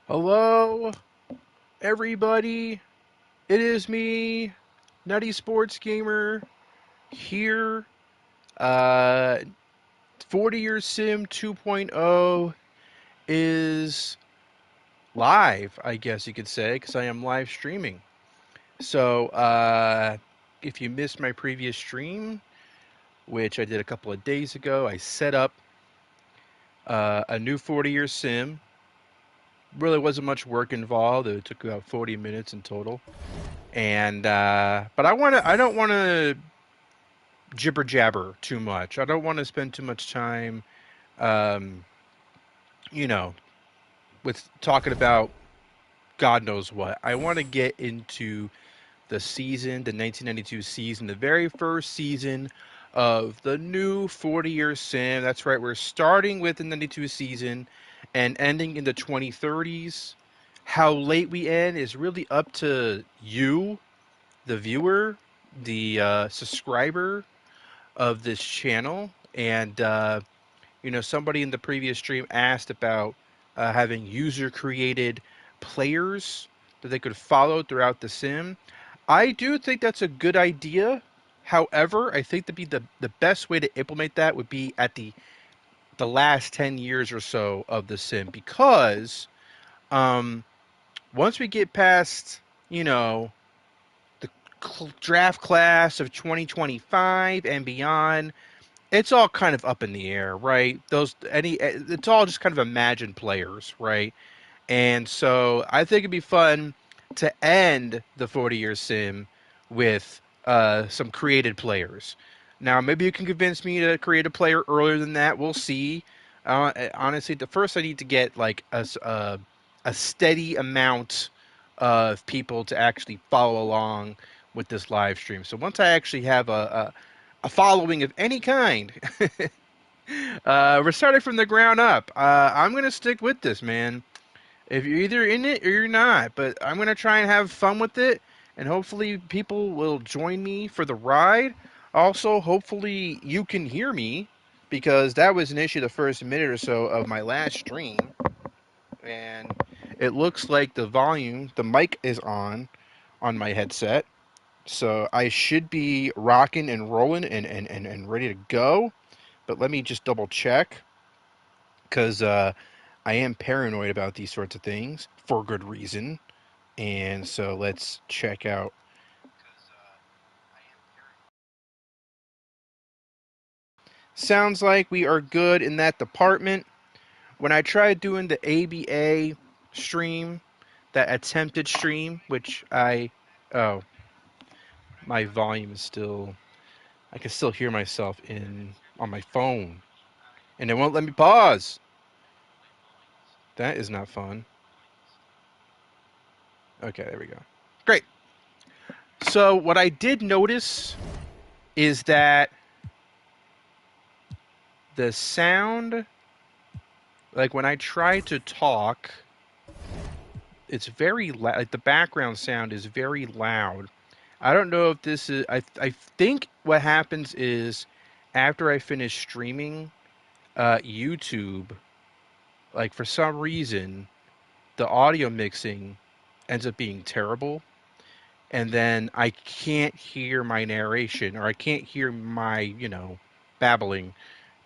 Hello, everybody. It is me, Nutty Sports Gamer, here. Uh, 40 Year Sim 2.0 is live, I guess you could say, because I am live streaming. So, if you missed my previous stream, which I did a couple of days ago, I set up a new 40 Year Sim. Really wasn't much work involved. It took about 40 minutes in total. And but I don't want to jibber jabber too much. I don't want to spend too much time um, you know with talking about God knows what. I want to get into the season, the 1992 season, the very first season of the new 40-year sim. That's right, we're starting with the 92 season and ending in the 2030s. How late we end is really up to you, the viewer, the subscriber of this channel. And, somebody in the previous stream asked about having user created players that they could follow throughout the sim. I do think that's a good idea. However, I think the best way to implement that would be at the last 10 years or so of the sim, because um, once we get past, you know, the draft class of 2025 and beyond, it's all kind of up in the air, right? It's all just kind of imagined players, right? And so I think it'd be fun to end the 40-year sim with some created players. Now, maybe you can convince me to create a player earlier than that. We'll see. Honestly, the first I need to get like a steady amount of people to actually follow along with this live stream. So once I actually have a following of any kind, we're starting from the ground up. I'm gonna stick with this, man. If you're either in it or you're not, but I'm gonna try and have fun with it, and hopefully people will join me for the ride. Also, hopefully you can hear me, because that was an issue the first minute or so of my last stream, and it looks like the mic is on my headset, so I should be rocking and rolling and ready to go. But let me just double check, because I am paranoid about these sorts of things for good reason. And so let's check out. Sounds like we are good in that department. When I tried doing the ABA stream, that attempted stream, which oh, my volume is still, I can still hear myself in on my phone, and it won't let me pause. That is not fun. Okay, there we go. Great. So what I did notice is that the sound, like when I try to talk, it's very loud. Like the background sound is very loud. I don't know if this is. I think what happens is after I finish streaming, YouTube, like for some reason, the audio mixing ends up being terrible, and then I can't hear my narration, or I can't hear my babbling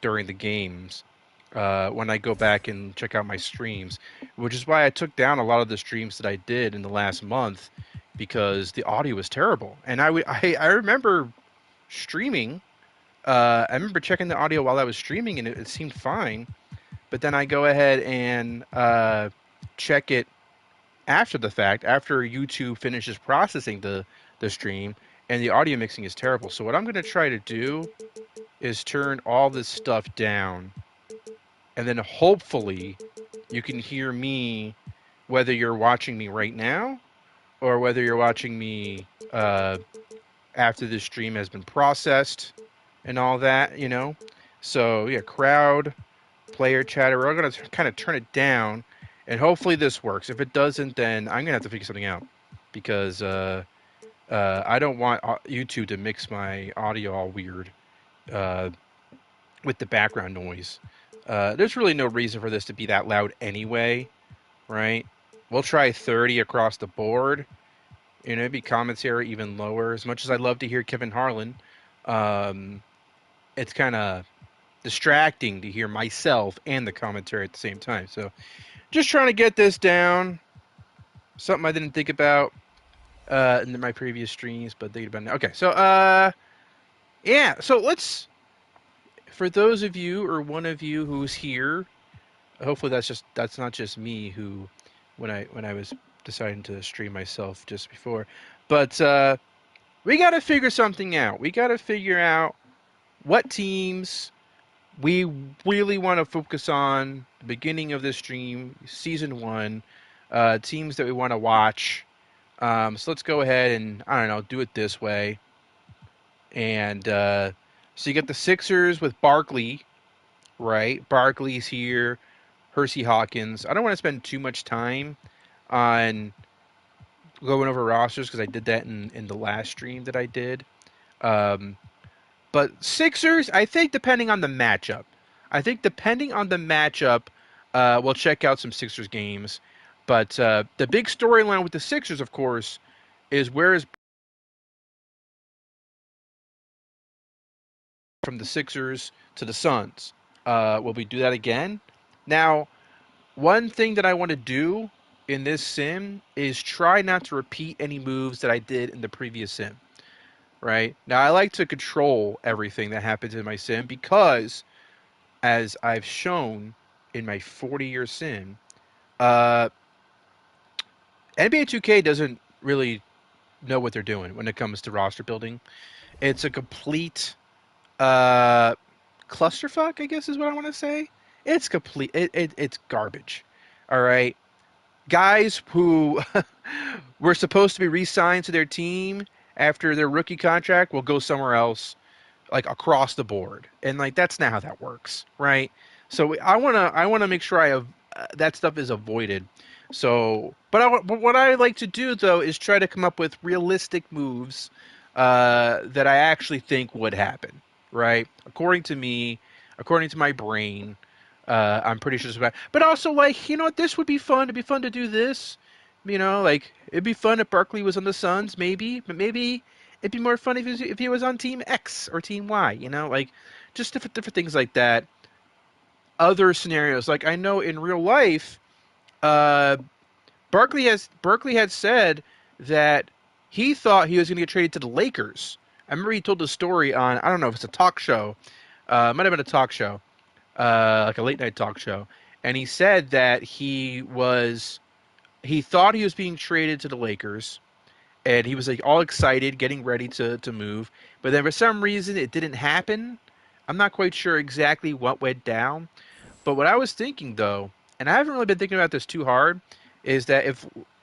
during the games when I go back and check out my streams, which is why I took down a lot of the streams that I did in the last month, because the audio was terrible. And I remember streaming. I remember checking the audio while I was streaming, and it seemed fine. But then I go ahead and check it after the fact, after YouTube finishes processing the stream, and the audio mixing is terrible. So what I'm going to try to do is turn all this stuff down, and then hopefully you can hear me, whether you're watching me right now or whether you're watching me after the stream has been processed and all that. So yeah, crowd, player chatter, we're all going to kind of turn it down, and hopefully this works. If it doesn't, then I'm going to have to figure something out, because I don't want YouTube to mix my audio all weird uh, with the background noise. There's really no reason for this to be that loud anyway, right? we'll try 30 across the board. Maybe commentary even lower. As much as I'd love to hear Kevin Harlan, um, it's kind of distracting to hear myself and the commentary at the same time. So just trying to get this down. Something I didn't think about in my previous streams, but thinking about it now. Okay, so yeah, so let's, for those of you or one of you who's here, hopefully that's not just me who when I was deciding to stream myself just before, but we got to figure something out. We got to figure out what teams we really want to focus on the beginning of this stream, season one, teams that we want to watch. So let's go ahead and, I don't know, do it this way. And so you get the Sixers with Barkley, right? Barkley's here, Hersey Hawkins. I don't want to spend too much time on going over rosters because I did that in the last stream that I did. But Sixers, I think depending on the matchup. We'll check out some Sixers games. But the big storyline with the Sixers, of course, is where is from the Sixers to the Suns. Will we do that again? Now, one thing that I want to do in this sim is try not to repeat any moves that I did in the previous sim. Right? Now, I like to control everything that happens in my sim because, as I've shown in my 40-year sim, uh, NBA 2K doesn't really know what they're doing when it comes to roster building. It's a complete clusterfuck, I guess is what I want to say. It's complete. It's garbage. All right, guys who were supposed to be re-signed to their team after their rookie contract will go somewhere else, like across the board, and like that's not how that works, right? So I wanna make sure I have that stuff is avoided. So, but what I like to do though is try to come up with realistic moves that I actually think would happen, right? According to me, according to my brain, I'm pretty sure it's about. But also, like, this would be fun. It'd be fun to do this. Like it'd be fun if Barkley was on the Suns, maybe. But maybe it'd be more fun if he was on Team X or Team Y. Like just different things like that. Other scenarios, like I know in real life, uh, Barkley had said that he thought he was going to get traded to the Lakers. I remember he told the story on, I don't know if it's a talk show, it might have been a talk show, like a late night talk show, and he said that he thought he was being traded to the Lakers, and he was like all excited, getting ready to move, but then for some reason it didn't happen. I'm not quite sure exactly what went down, but what I was thinking though, and I haven't really been thinking about this too hard, is that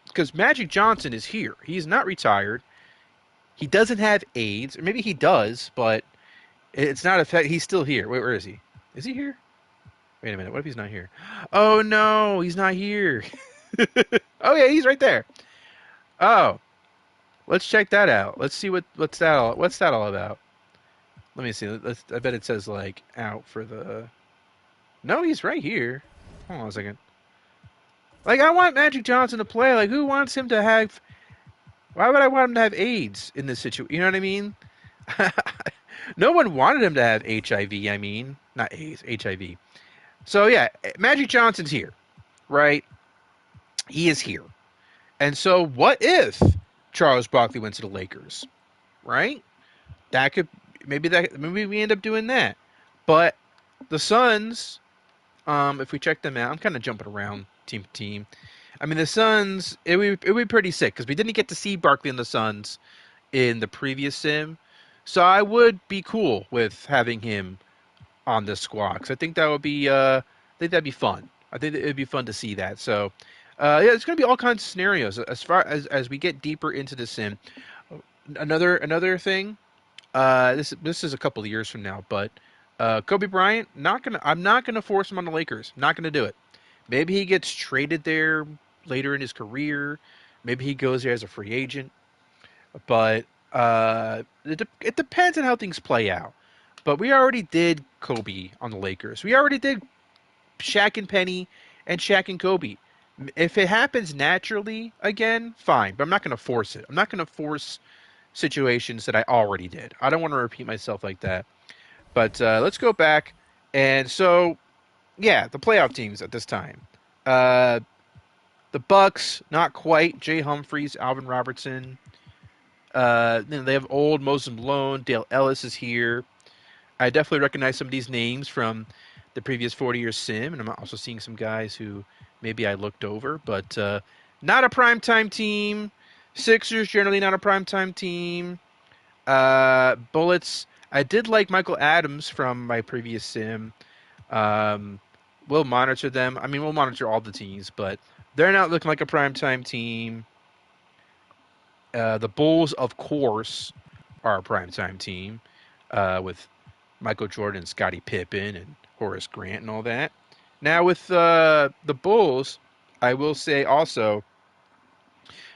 because Magic Johnson is here, he's not retired, he doesn't have AIDS, or maybe he does, but it's not effect. He's still here. Wait, where is he? Is he here? Wait a minute. What if he's not here? Oh no, he's not here. Oh yeah, he's right there. Oh, let's check that out. Let's see what's that all about. Let me see. I bet it says like out for the. No, he's right here. Hold on a second. Like I want Magic Johnson to play. Like who wants him to have? Why would I want him to have AIDS in this situation? You know what I mean? No one wanted him to have HIV. I mean, not AIDS, HIV. So yeah, Magic Johnson's here, right? He is here. And so what if Charles Barkley went to the Lakers, right? That could maybe we end up doing that. But the Suns, if we check them out, I'm kind of jumping around team to team. I mean, the Suns, it would be pretty sick because we didn't get to see Barkley and the Suns in the previous sim. So I would be cool with having him on this squad because I think I think that'd be fun. I think it'd be fun to see that. So, yeah, it's going to be all kinds of scenarios as far as we get deeper into the sim. Another thing, this is a couple of years from now, but Kobe Bryant, I'm not gonna force him on the Lakers. Not gonna do it. Maybe he gets traded there later in his career. Maybe he goes there as a free agent. But it depends on how things play out. But we already did Kobe on the Lakers. We already did Shaq and Penny and Shaq and Kobe. If it happens naturally again, fine, but I'm not going to force it. I'm not going to force situations that I already did. I don't want to repeat myself like that. But let's go back. And so, yeah, the playoff teams at this time. Uh, the Bucks, not quite. Jay Humphries, Alvin Robertson. They have old Moses Malone. Dale Ellis is here. I definitely recognize some of these names from the previous 40-year sim, and I'm also seeing some guys who maybe I looked over, but not a primetime team. Sixers generally not a primetime team. Bullets. I did like Michael Adams from my previous sim. Um, we'll monitor them. I mean, we'll monitor all the teams, but they're not looking like a primetime team. The Bulls, of course, are a primetime team with Michael Jordan, Scottie Pippen, and Horace Grant, and all that. Now with the Bulls, I will say also.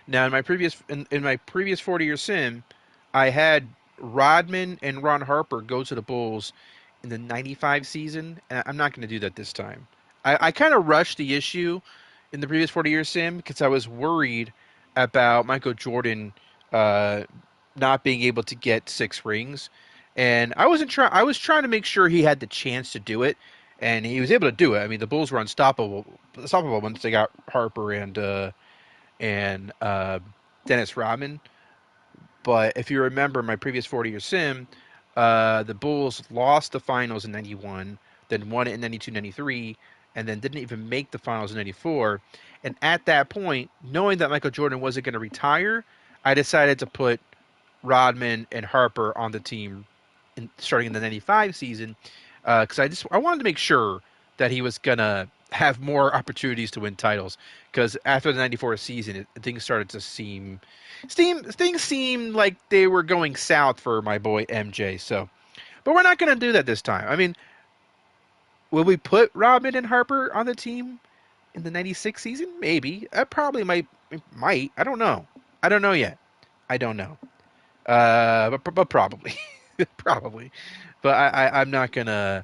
Now in my previous 40-year sim, I had Rodman and Ron Harper go to the Bulls in the '95 season, and I'm not going to do that this time. I kind of rushed the issue in the previous 40-year sim because I was worried about Michael Jordan uh, not being able to get 6 rings, and I wasn't trying. I was trying to make sure he had the chance to do it, and he was able to do it. I mean, the Bulls were unstoppable once they got Harper and Dennis Rodman. But if you remember my previous 40-year sim, the Bulls lost the finals in '91, then won it in '92, '93, and then didn't even make the finals in '94. And at that point, knowing that Michael Jordan wasn't going to retire, I decided to put Rodman and Harper on the team starting in the '95 season because I wanted to make sure that he was gonna have more opportunities to win titles. Because after the '94 season, things started to things seemed like they were going south for my boy MJ. So, but we're not gonna do that this time. I mean, will we put Rodman and Harper on the team in the '96 season? Maybe. I probably might. I don't know. I don't know yet. I don't know. But probably, probably. But I'm not gonna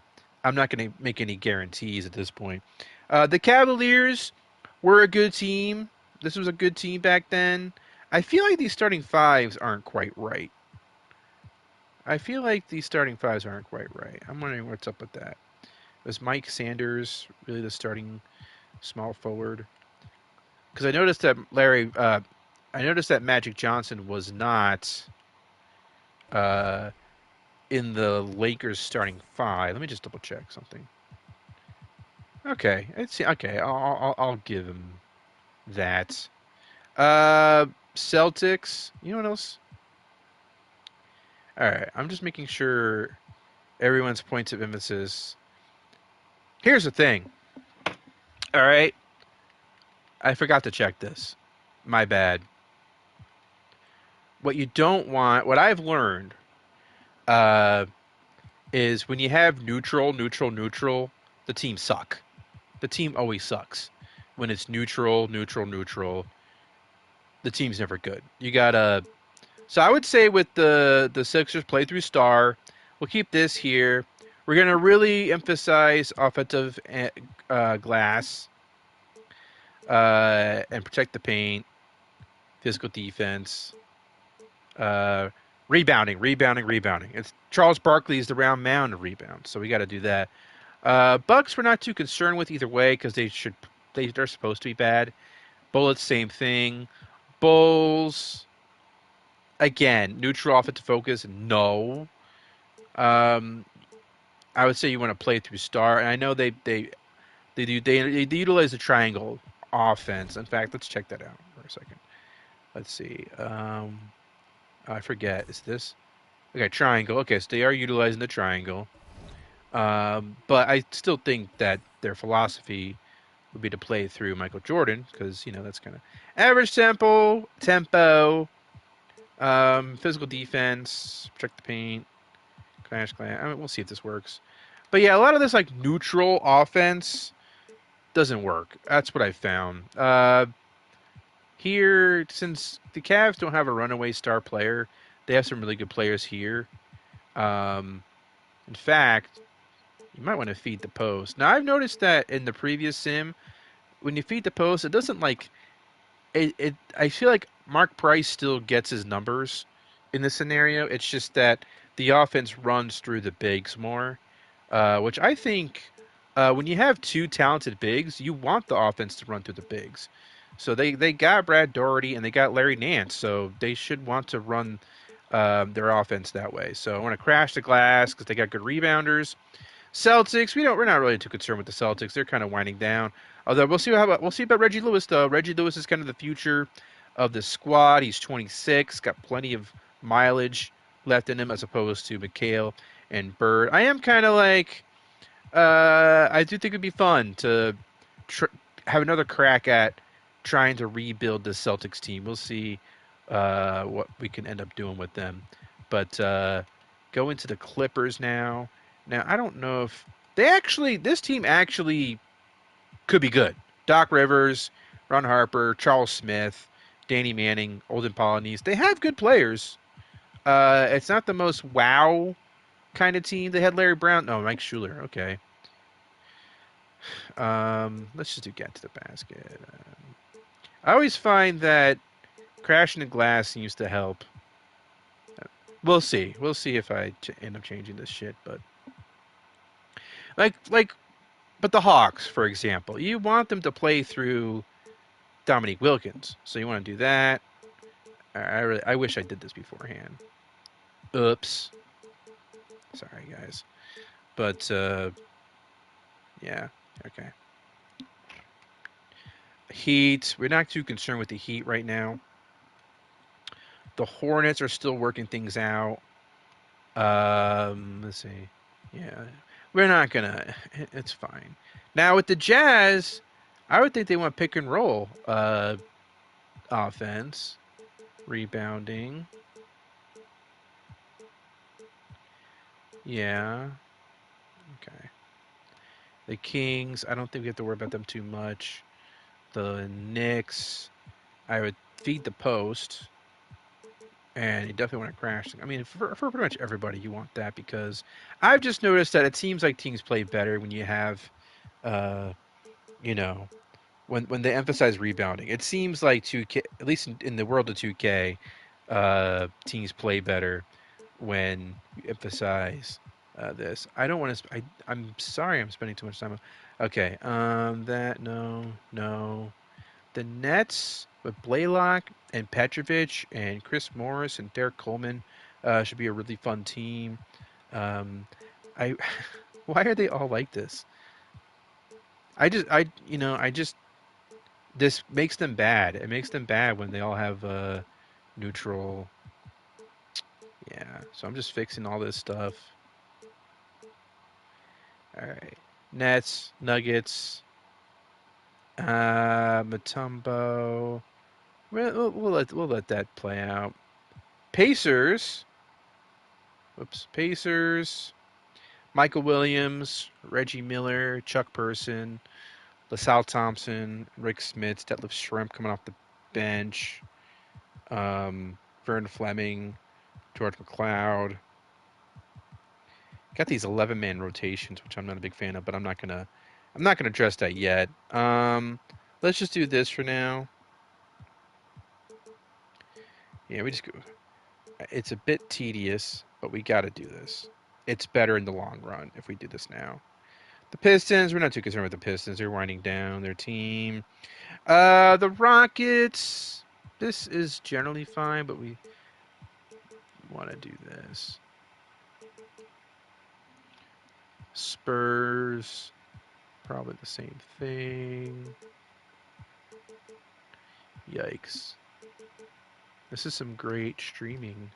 make any guarantees at this point. The Cavaliers were a good team. This was a good team back then. I feel like these starting fives aren't quite right. I feel like these starting fives aren't quite right. I'm wondering what's up with that. Was Mike Sanders really the starting small forward? Because I noticed that Magic Johnson was not uh, in the Lakers starting five. Let me just double check something. Okay, okay. I'll give him that. Uh, Celtics. You know what else? All right, I'm just making sure everyone's points of emphasis. Here's the thing. All right, I forgot to check this. My bad. What you don't want, what I've learned, uh, is when you have neutral, the teams suck. The team always sucks. When it's neutral, the team's never good. You gotta. So I would say with the Sixers play through star, we'll keep this here. We're gonna really emphasize offensive glass and protect the paint, physical defense, uh, rebounding. It's Charles Barkley is the round mound of rebounds, so we got to do that. Bucks we're not too concerned with either way because they're supposed to be bad. Bullets same thing. Bulls again neutral offensive focus no. Um, I would say you want to play through star, and I know they utilize the triangle offense. In fact, let's check that out for a second. Let's see. I forget. Is this okay? Triangle. Okay, so they are utilizing the triangle. But I still think that their philosophy would be to play through Michael Jordan because that's kind of average tempo, physical defense, protect the paint, clash. I mean, we'll see if this works. But yeah, a lot of this like neutral offense doesn't work. That's what I found. Here, since the Cavs don't have a runaway star player, they have some really good players here. Um, in fact, you might want to feed the post. Now, I've noticed that in the previous sim, when you feed the post, it doesn't like it. I feel like Mark Price still gets his numbers in this scenario. It's just that the offense runs through the bigs more, which I think when you have two talented bigs, you want the offense to run through the bigs. So they got Brad Doherty and they got Larry Nance, so they should want to run their offense that way. So I want to crash the glass because they got good rebounders. Celtics, we're not really too concerned with the Celtics. They're kind of winding down. Although we'll see about Reggie Lewis though. Reggie Lewis is kind of the future of the squad. He's 26, got plenty of mileage left in him as opposed to McHale and Bird. I am kind of like I do think it'd be fun to tr- have another crack at trying to rebuild the Celtics team. We'll see what we can end up doing with them. But go into the Clippers now. Now I don't know if this team actually could be good. Doc Rivers, Ron Harper, Charles Smith, Danny Manning, Olden Polynice. They have good players. It's not the most wow kind of team. They had Larry Brown. No, Mike Schuler. Okay. Let's just do get to the basket. I always find that crashing the glass seems to help. We'll see. We'll see if I end up changing this shit. But like, but the Hawks, for example, you want them to play through Dominique Wilkins, so you want to do that. I wish I did this beforehand. Oops. Sorry, guys. But yeah. Okay. Heat. We're not too concerned with the Heat right now. The Hornets are still working things out. Let's see. Yeah, we're not gonna. It's fine. Now with the Jazz, I would think they want pick and roll offense, rebounding. Yeah. Okay. The Kings, I don't think we have to worry about them too much. The Knicks, I would feed the post. And you definitely want to crash. I mean, for pretty much everybody, you want that because I've just noticed that it seems like teams play better when you have, uh, you know, when they emphasize rebounding. It seems like 2K, at least in the world of 2K, teams play better when you emphasize this. I don't want to. I'm sorry, I'm spending too much time. Okay, that no. The Nets with Blaylock and Petrovic and Chris Morris and Derek Coleman should be a really fun team. I why are they all like this? I just this makes them bad. It makes them bad when they all have neutral. Yeah, so I'm just fixing all this stuff. All right, Nets, Nuggets, Matumbo. We'll let that play out. Pacers. Whoops. Pacers. Michael Williams, Reggie Miller, Chuck Person, LaSalle Thompson, Rick Smits, Detlef Shrimp coming off the bench, Vern Fleming, George McLeod. Got these 11-man rotations, which I'm not a big fan of, but I'm not gonna address that yet. Let's just do this for now. Yeah, we just go. It's a bit tedious, but we got to do this. It's better in the long run if we do this now. The Pistons, we're not too concerned with the Pistons. They're winding down their team. The Rockets, this is generally fine, but we want to do this. Spurs, probably the same thing. Yikes. This is some great streaming.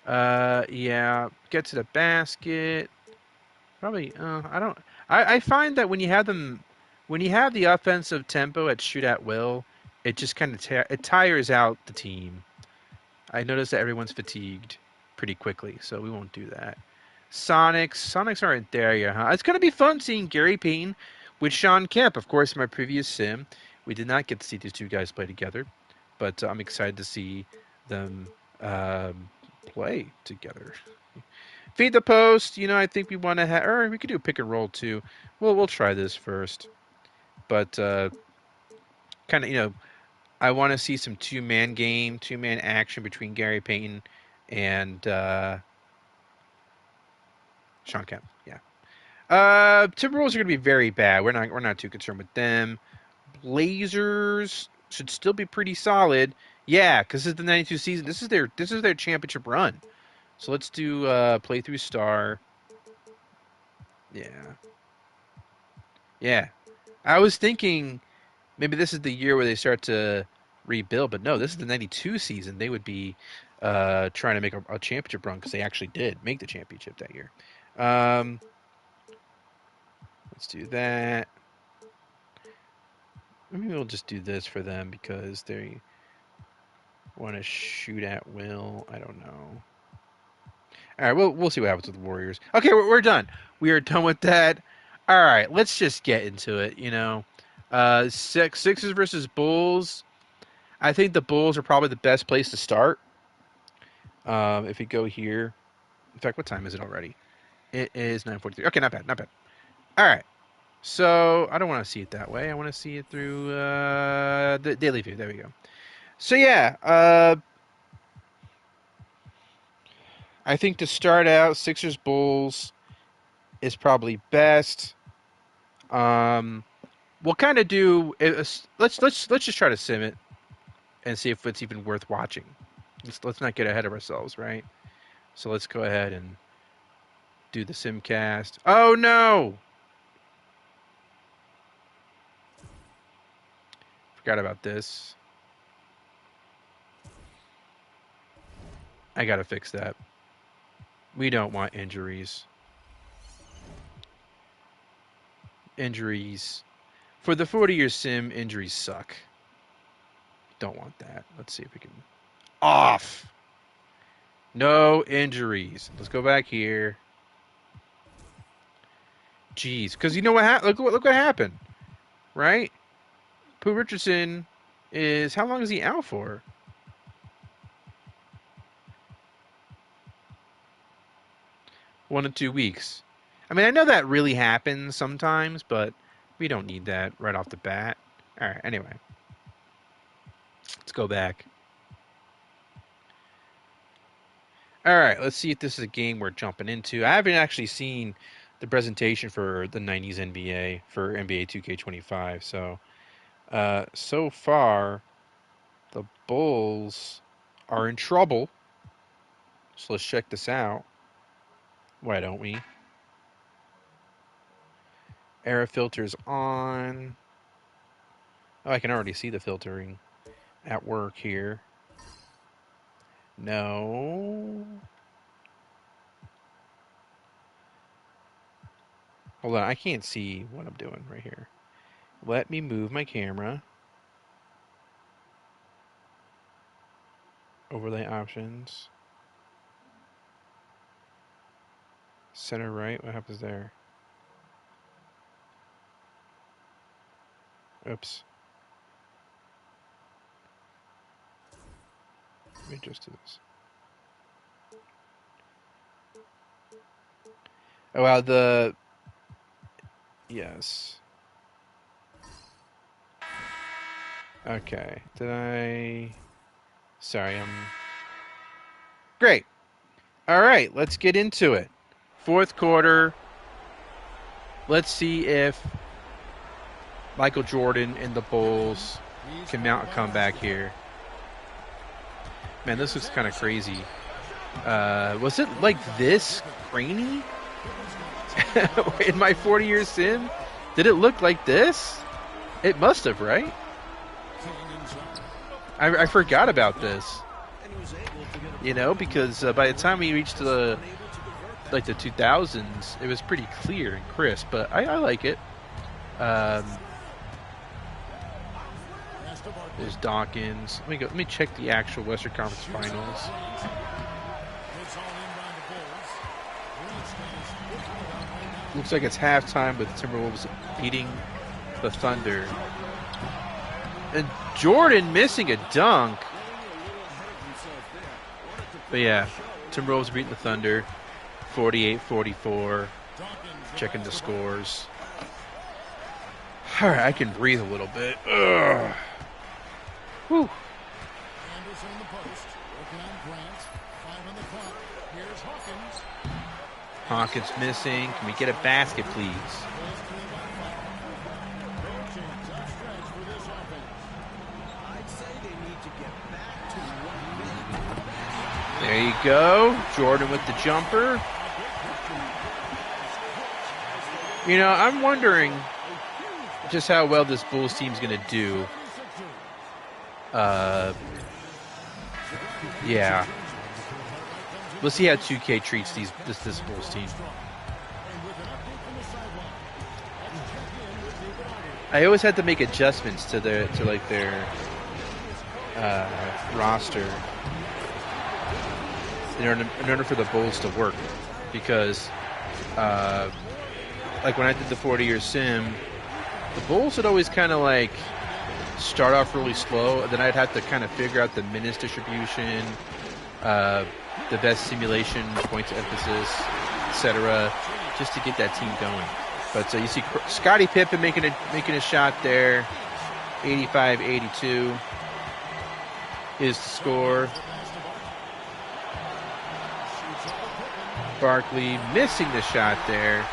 Yeah, get to the basket. Probably, I don't. I find that when you have the offensive tempo at shoot at will, it just kind of it tires out the team. I notice that everyone's fatigued pretty quickly, so we won't do that. Sonics aren't there yet, huh? It's gonna be fun seeing Gary Payton with Sean Kemp. Of course, in my previous sim, we did not get to see these two guys play together, but I'm excited to see them play together. Feed the post. I think we want to have, or we could do a pick and roll too. We'll try this first, but kind of, I want to see some two-man game, two-man action between Gary Payton and Sean Kemp. Yeah. Timberwolves are going to be very bad. We're not too concerned with them. Blazers should still be pretty solid. Yeah, because this is the 92 season. This is their championship run. So let's do playthrough star. Yeah. Yeah. I was thinking maybe this is the year where they start to rebuild, but no, this is the 92 season. They would be trying to make a championship run because they actually did make the championship that year. Let's do that. Maybe we'll just do this for them because they want to shoot at will. I don't know. All right, we'll see what happens with the Warriors. Okay, we're done. We are done with that. All right, let's just get into it. Sixers versus Bulls. I think the Bulls are probably the best place to start. If we go here, in fact, what time is it already? It is 9:43. Okay, not bad, not bad. All right. So I don't want to see it that way. I want to see it through the daily view. There we go. So yeah, I think to start out, Sixers Bulls is probably best. We'll kind of do. Let's just try to sim it and see if it's even worth watching. Let's not get ahead of ourselves, right? So let's go ahead and do the simcast. Oh no! Forgot about this. I gotta fix that. We don't want injuries. Injuries. For the 40-year sim, injuries suck. Don't want that. Let's see if we can... Off! No injuries. Let's go back here. Jeez. Because you know what happened? Look what happened. Right? Pooh Richardson is... How long is he out for? One to 2 weeks. I mean, I know that really happens sometimes, but we don't need that right off the bat. All right, anyway. Let's go back. All right, let's see if this is a game we're jumping into. I haven't actually seen the presentation for the 90s NBA for NBA 2K25. So far, the Bulls are in trouble. So let's check this out. Why don't we? Era filters on. Oh, I can already see the filtering at work here. No. Hold on, I can't see what I'm doing right here. Let me move my camera. Overlay options. Center right, what happens there? Oops. Let me just do this. Oh, wow, yes. Okay, sorry, great. All right, let's get into it. Fourth quarter. Let's see if Michael Jordan and the Bulls can mount a comeback here. Man, this looks kind of crazy. Was it like this grainy in my 40-year sim? Did it look like this? It must have, right? I forgot about this. Because by the time we reached the 2000s, it was pretty clear and crisp. But I like it. There's Dawkins. Let me check the actual Western Conference Finals. Looks like it's halftime with Timberwolves beating the Thunder. And Jordan missing a dunk. But yeah, Timberwolves beating the Thunder 48-44. Checking the scores. All right, I can breathe a little bit. Ugh. Whew. Anderson in the post, working on Grant. 5 on the clock. Here's Hawkins. Hawkins missing. Can we get a basket, please? There you go. Jordan with the jumper. You know, I'm wondering just how well this Bulls team's going to do. Yeah. We'll see how 2K treats this Bulls team. I always had to make adjustments to their roster in order for the Bulls to work, because like when I did the 40-year sim, the Bulls would always kind of like start off really slow, and then I'd have to kind of figure out the minutes distribution, the best simulation, points of emphasis, etc., just to get that team going. But you see Scottie Pippen making a shot there. 85-82 is the score. Barkley missing the shot there.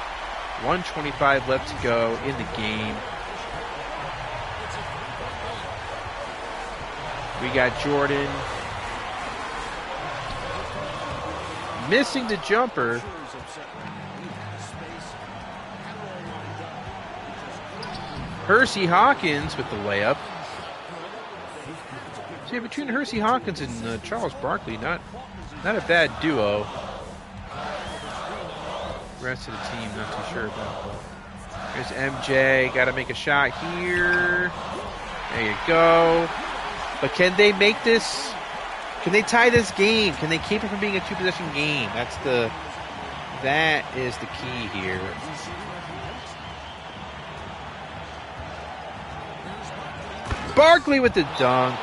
1:25 left to go in the game. We got Jordan missing the jumper. Hersey Hawkins with the layup. See, between Hersey Hawkins and Charles Barkley, not a bad duo. The rest of the team, not too sure about. There's MJ, got to make a shot here. There you go. But can they make this? Can they tie this game? Can they keep it from being a two-possession game? That is the key here. Barkley with the dunk.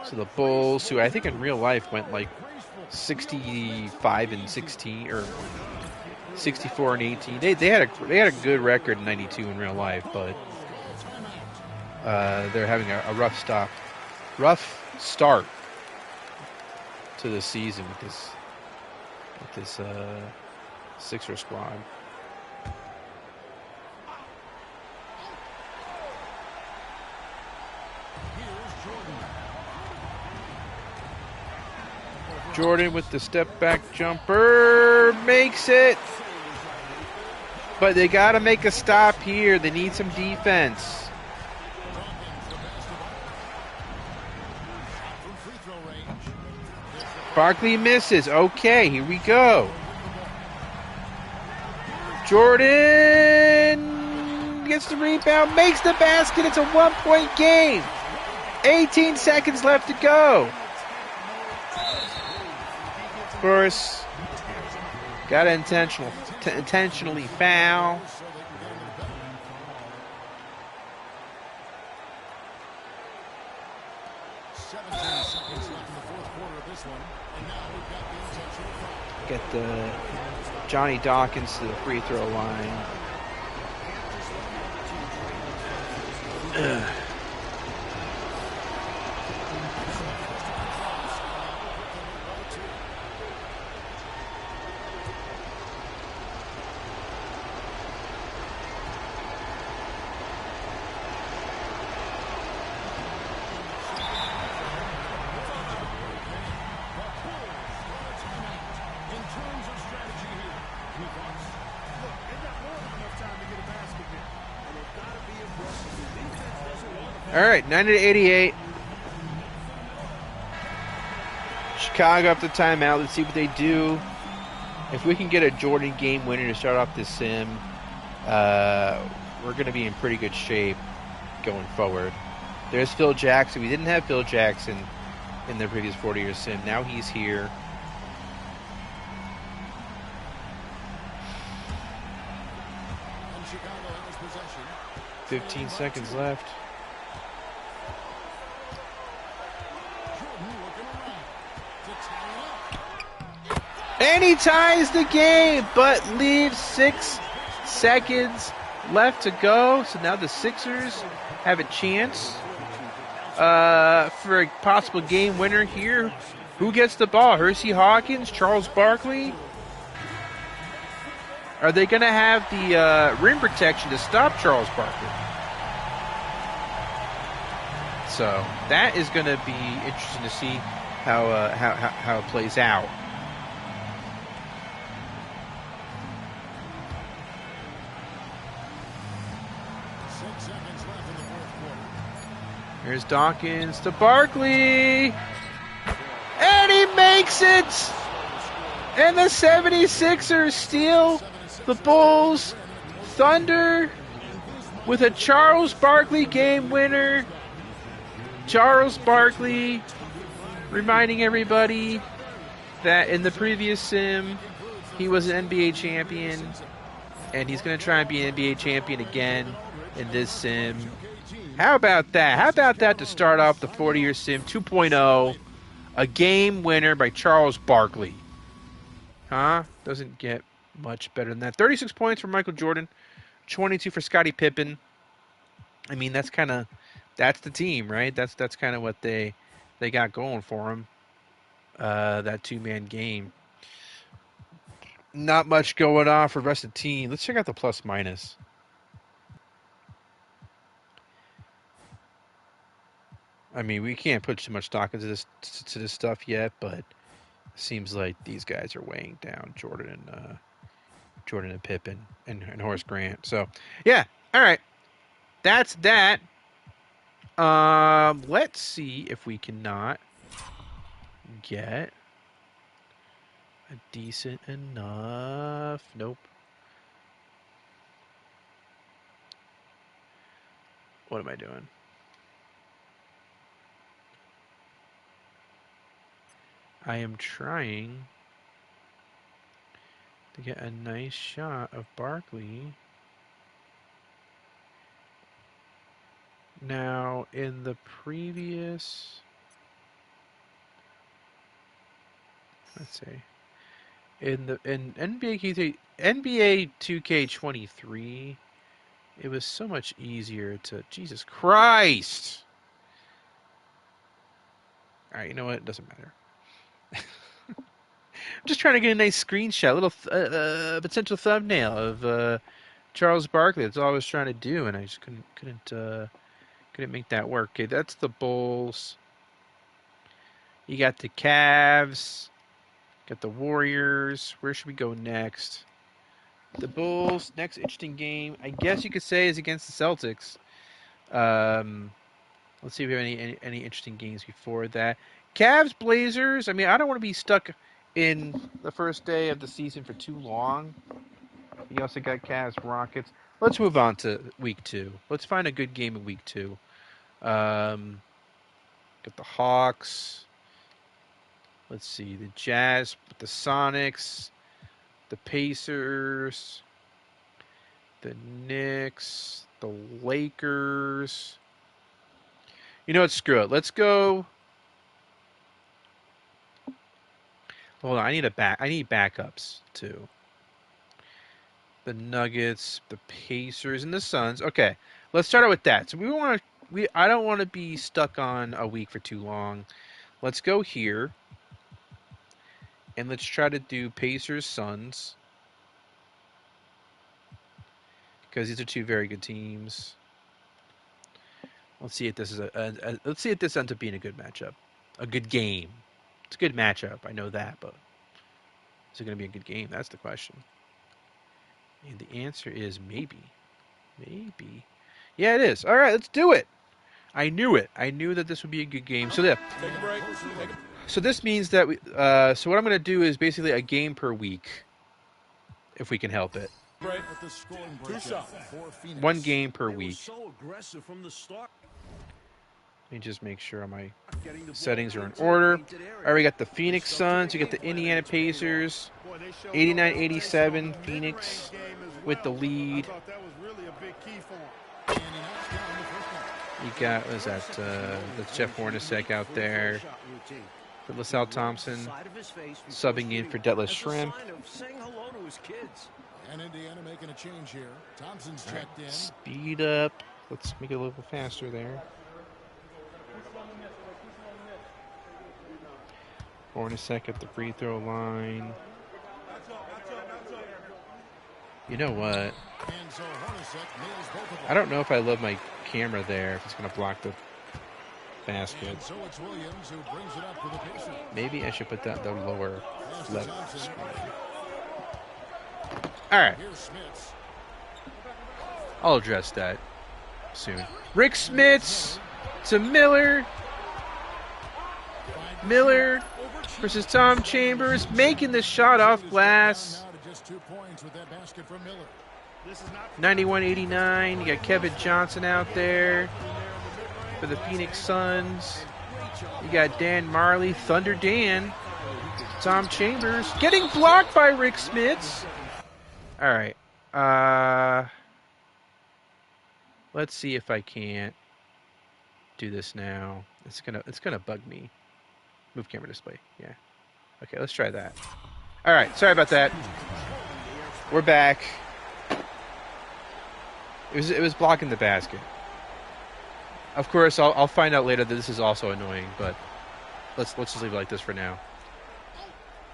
So the Bulls, who I think in real life went like 65-16 or 64-18. They had a good record in '92 in real life, but they're having a rough start to the season with this Sixer squad. Jordan with the step back jumper, makes it. But they got to make a stop here. They need some defense. Barkley misses. Okay, here we go. Jordan gets the rebound, makes the basket. It's a 1-point game. 18 seconds left to go. Of course, got to intentionally foul. Get the Johnny Dawkins to the free throw line. All right, 90-88. Chicago up the timeout. Let's see what they do. If we can get a Jordan game winner to start off this sim, we're going to be in pretty good shape going forward. There's Phil Jackson. We didn't have Phil Jackson in the previous 40-year sim. Now he's here. And Chicago has possession. 15 seconds left. And he ties the game, but leaves 6 seconds left to go. So now the Sixers have a chance for a possible game winner here. Who gets the ball? Hersey Hawkins, Charles Barkley? Are they going to have the rim protection to stop Charles Barkley? So that is going to be interesting to see how it plays out. Here's Dawkins to Barkley. And he makes it! And the 76ers steal the Bulls thunder with a Charles Barkley game winner. Charles Barkley reminding everybody that in the previous sim, he was an NBA champion. And he's going to try and be an NBA champion again in this sim. How about that? How about that to start off the 40-year sim 2.0? A game winner by Charles Barkley. Huh? Doesn't get much better than that. 36 points for Michael Jordan. 22 for Scottie Pippen. I mean, that's the team, right? That's kind of what they got going for them. That two-man game. Not much going on for the rest of the team. Let's check out the plus minus. I mean, we can't put too much stock into this stuff yet, but it seems like these guys are weighing down Jordan and Pippen and Horace Grant. So, yeah, all right, that's that. Let's see if we cannot get a decent enough. Nope. What am I doing? I am trying to get a nice shot of Barkley. Now, in the previous, let's see, in NBA 2K23, it was so much easier to, Jesus Christ. All right, you know what? It doesn't matter. I'm just trying to get a nice screenshot, a little potential thumbnail of Charles Barkley. That's all I was trying to do, and I just couldn't make that work. Okay, that's the Bulls. You got the Cavs. Got the Warriors. Where should we go next? The Bulls. Next interesting game, I guess you could say, is against the Celtics. Let's see if we have any interesting games before that. Cavs, Blazers. I mean, I don't want to be stuck in the first day of the season for too long. You also got Cavs, Rockets. Let's move on to week 2. Let's find a good game in week 2. Got the Hawks. Let's see, the Jazz, the Sonics, the Pacers, the Knicks, the Lakers. You know what? Screw it. Let's go. Hold on. I need backups too. The Nuggets, the Pacers, and the Suns. Okay, let's start out with that. So I don't want to be stuck on a week for too long. Let's go here, and let's try to do Pacers, Suns, because these are two very good teams. Let's see if this is let's see if this ends up being a good matchup, a good game. It's a good matchup, I know that, but is it going to be a good game? That's the question. And the answer is maybe. Maybe. Yeah, it is. All right, let's do it. I knew it. I knew that this would be a good game. So, yeah. Take a break. So this means that so what I'm going to do is basically a game per week, if we can help it. Break. One game per week. Let me just make sure my settings are in order. All right, we got the Phoenix Suns. We got the Indiana Pacers. 89-87 Phoenix with the lead. You got, what is that? That's Jeff Hornacek out there. For LaSalle Thompson subbing in for Detlef Schrempf. And Indiana making a change here. Thompson's checked in. Speed up. Let's make it a little faster there. Hornacek at the free throw line. You know what? And so Hornacek nails both of them. I don't know if I love my camera there, if it's going to block the basket. And so it's Williams who brings it up for the Pacers. Maybe I should put that the lower Pass to left Thompson. screen. All right, Here's Smits. I'll address that soon. Rick Smits to Miller. Miller versus Tom Chambers, making the shot off glass. Now to just 2 points with that basket from Miller. 91-89. You got Kevin Johnson out there for the Phoenix Suns. You got Dan Marley, Thunder Dan. Tom Chambers getting blocked by Rick Smits. All right. Let's see if I can't do this now. It's gonna bug me. Move camera display. Yeah. Okay, let's try that. All right. Sorry about that. We're back. It was blocking the basket. Of course, I'll find out later that this is also annoying, but let's just leave it like this for now.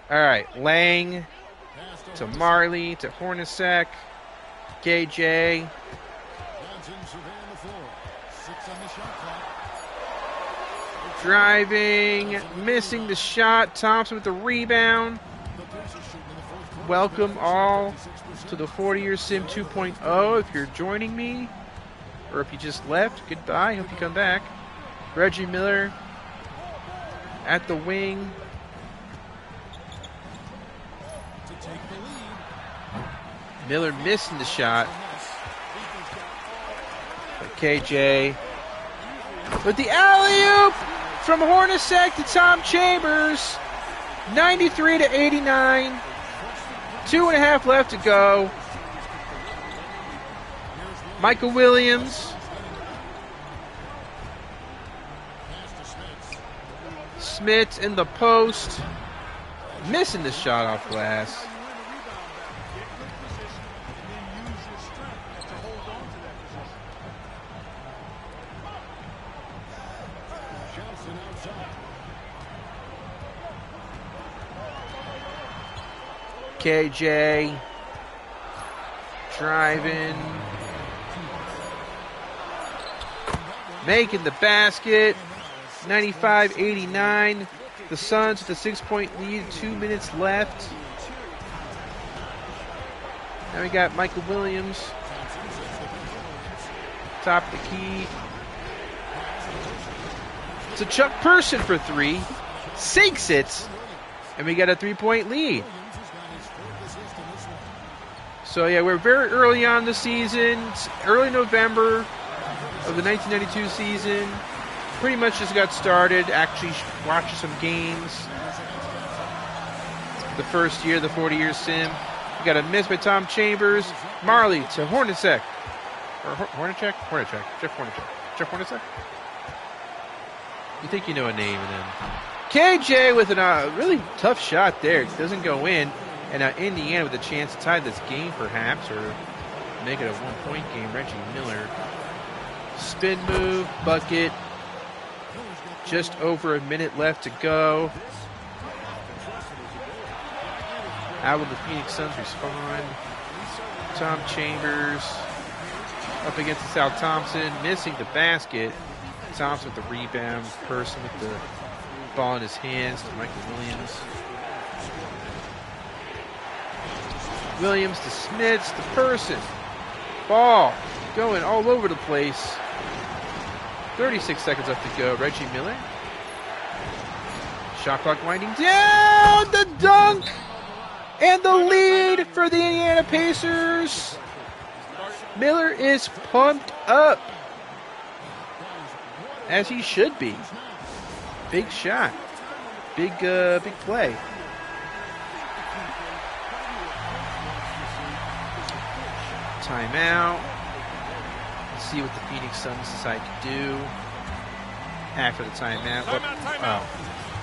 All right, Lang to Marley to Hornacek, KJ. Johnson surveying the floor. 6 on the shot clock. Driving, missing the shot. Thompson with the rebound. The Pacers shooting in the fourth quarter. Welcome all 56%. to the 40-year Sim 2.0. If you're joining me, or if you just left, goodbye. Hope you come back. Reggie Miller at the wing. To take the lead. Miller missing the shot. But KJ with the alley-oop from Hornacek to Tom Chambers. 93-89. 2.5 left to go. Michael Williams. Smits in the post. Missing the shot off glass. Johnson outside. KJ driving, making the basket. 95-89. The Suns with a 6-point lead, 2 minutes left. Now we got Michael Williams, top of the key. It's a Chuck Person for 3, sinks it, and we got a 3-point lead. So yeah, we're very early on the season. It's early November of the 1992 season. Pretty much just got started. Actually watching some games. The first year, the 40-year Sim. We got a miss by Tom Chambers. Marley to Hornacek. Or Hornacek? Hornacek. Jeff Hornacek. Jeff Hornacek? You think you know a name, and then KJ with a really tough shot there. It doesn't go in. And now Indiana with a chance to tie this game, perhaps, or make it a 1-point game. Reggie Miller. Spin move, bucket. Just over a minute left to go. How will the Phoenix Suns respond? Tom Chambers up against Sal Thompson, missing the basket. Thompson with the rebound. Person with the ball in his hands to Michael Williams. Williams to Smits, the Person. Ball going all over the place. 36 seconds left to go. Reggie Miller. Shot clock winding down. The dunk. And the lead for the Indiana Pacers. Miller is pumped up. As he should be. Big shot. Big play. Timeout. Let's see what the Phoenix Suns decide to do after the timeout. Timeout. Oh.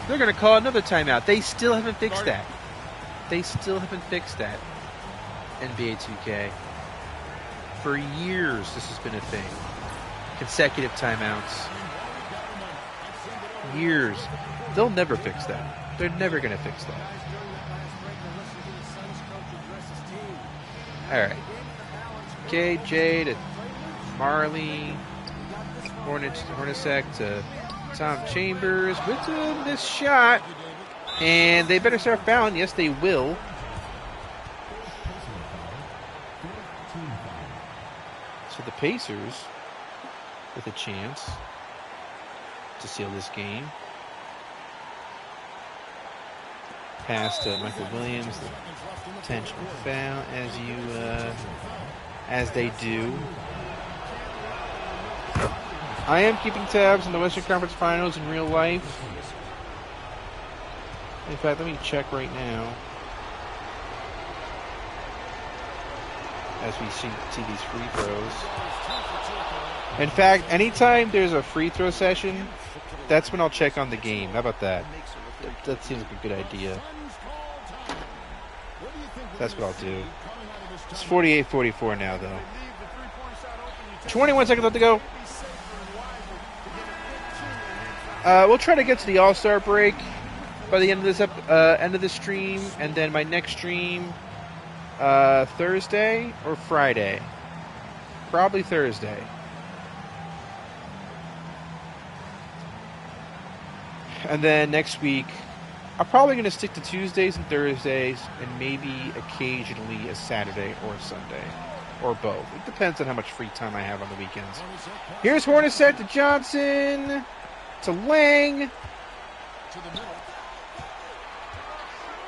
They're going to call another timeout. They still haven't fixed that. They still haven't fixed that. NBA 2K. For years, this has been a thing. Consecutive timeouts. Years. They'll never fix that. They're never going to fix that. All right. KJ to Marley. Hornacek to Tom Chambers with a missed shot. And they better start fouling. Yes, they will. So the Pacers with a chance to seal this game. Pass to Michael Williams. The intentional foul as they do. I am keeping tabs on the Western Conference Finals in real life. In fact, let me check right now. As we see these free throws. In fact, anytime there's a free throw session, that's when I'll check on the game. How about that? That seems like a good idea. That's what I'll do. It's 48-44 now, though. 21 seconds left to go. We'll try to get to the All-Star break by the end of this stream, and then my next stream Thursday or Friday. Probably Thursday. And then next week, I'm probably going to stick to Tuesdays and Thursdays, and maybe occasionally a Saturday or a Sunday, or both. It depends on how much free time I have on the weekends. Here's Hornacek to Johnson, to Lang,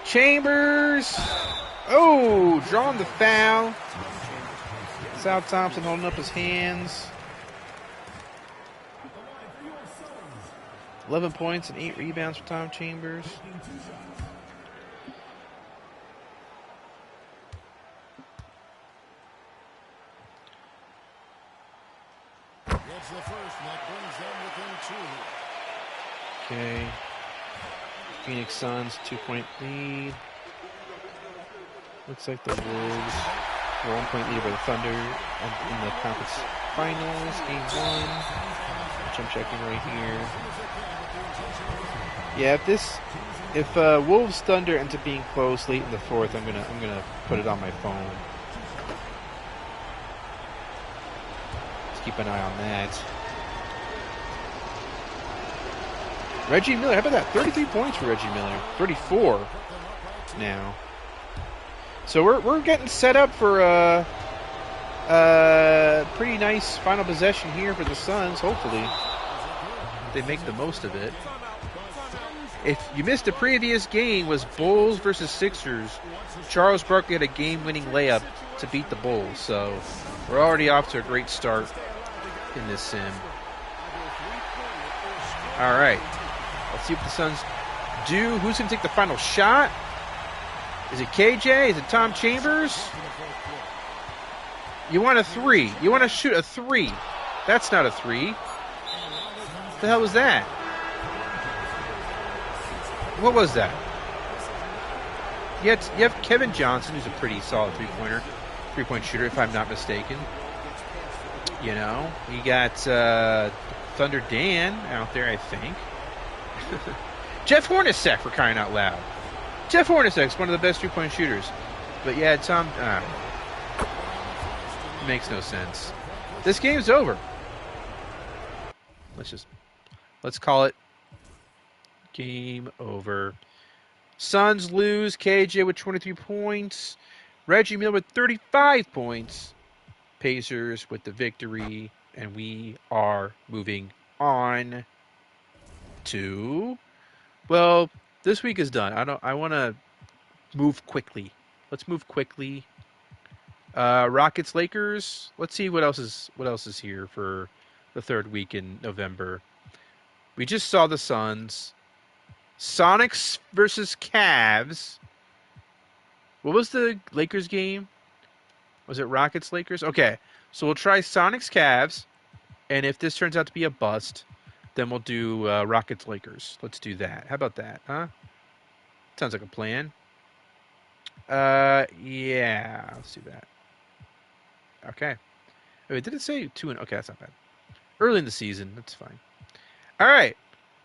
Chambers. Oh, drawing the foul. Sal Thompson holding up his hands. 11 points and 8 rebounds for Tom Chambers. Gets the first, and that brings them within 2. Okay. Phoenix Suns, 2-point lead. Looks like the Wolves were 1-point lead over the Thunder in the conference finals, game 1, which I'm checking right here. Yeah, if Wolves Thunder ends up being close late in the fourth, I'm gonna put it on my phone. Let's keep an eye on that. Reggie Miller, how about that? 33 points for Reggie Miller. 34 now. So we're getting set up for a pretty nice final possession here for the Suns. Hopefully, they make the most of it. If you missed the previous game, was Bulls versus Sixers. Charles Barkley had a game-winning layup to beat the Bulls. So we're already off to a great start in this sim. All right. Let's see what the Suns do. Who's going to take the final shot? Is it KJ? Is it Tom Chambers? You want a 3. You want to shoot a 3. That's not a 3. What the hell was that? What was that? You have Kevin Johnson, who's a pretty solid three-point shooter, if I'm not mistaken. You know, you got Thunder Dan out there, I think. Jeff Hornacek, for crying out loud. Jeff Hornacek's one of the best three-point shooters. But yeah, Tom... makes no sense. This game's over. Let's call it game over. Suns lose. KJ with 23 points. Reggie Miller with 35 points. Pacers with the victory. And we are moving on to... Well, this week is done. I want to move quickly. Let's move quickly. Rockets, Lakers. Let's see what else is here for the third week in November. We just saw the Suns. Sonics versus Cavs. What was the Lakers game? Was it Rockets, Lakers? Okay, so we'll try Sonics, Cavs, and if this turns out to be a bust, then we'll do Rockets, Lakers. Let's do that. How about that, huh? Sounds like a plan. Yeah. Let's do that. Okay. Wait, did it say 2-0? Okay, that's not bad. Early in the season, that's fine. All right.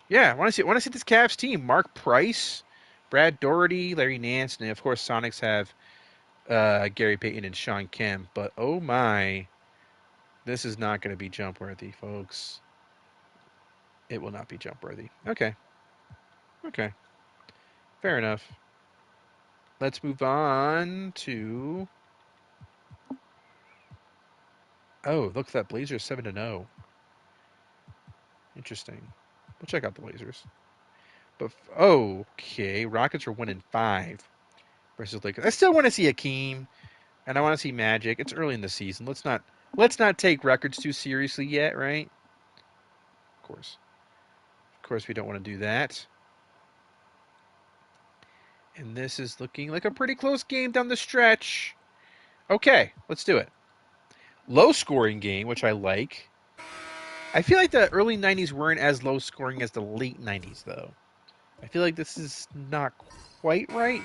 Yeah, want to see this Cavs team. Mark Price, Brad Doherty, Larry Nance, and of course Sonics have Gary Payton and Sean Kemp. But oh my, this is not going to be jump worthy, folks. It will not be jump worthy. Okay. Okay. Fair enough. Let's move on to. Oh, look at that Blazers 7-0. Interesting. We'll check out the Blazers. But okay, Rockets are 1-5 versus Lakers. I still want to see Hakeem, and I want to see Magic. It's early in the season. Let's not take records too seriously yet, right? Of course, we don't want to do that. And this is looking like a pretty close game down the stretch. Okay, let's do it. Low scoring game, which I like. I feel like the early 90s weren't as low scoring as the late 90s, though. I feel like this is not quite right,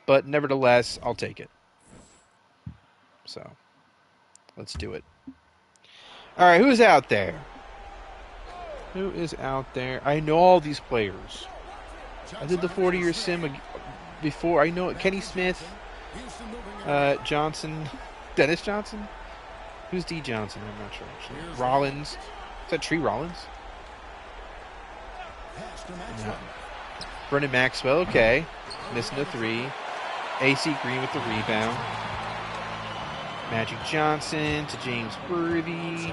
but nevertheless, I'll take it. So, let's do it. All right, who's out there? Who is out there? I know all these players. I did the 40-year sim before. I know Kenny Smith, Johnson, Dennis Johnson. Who's D. Johnson? I'm not sure, actually. Rollins. Is that Tree Rollins? No. Brendan Maxwell, okay. Missing the 3. AC Green with the rebound. Magic Johnson to James Worthy.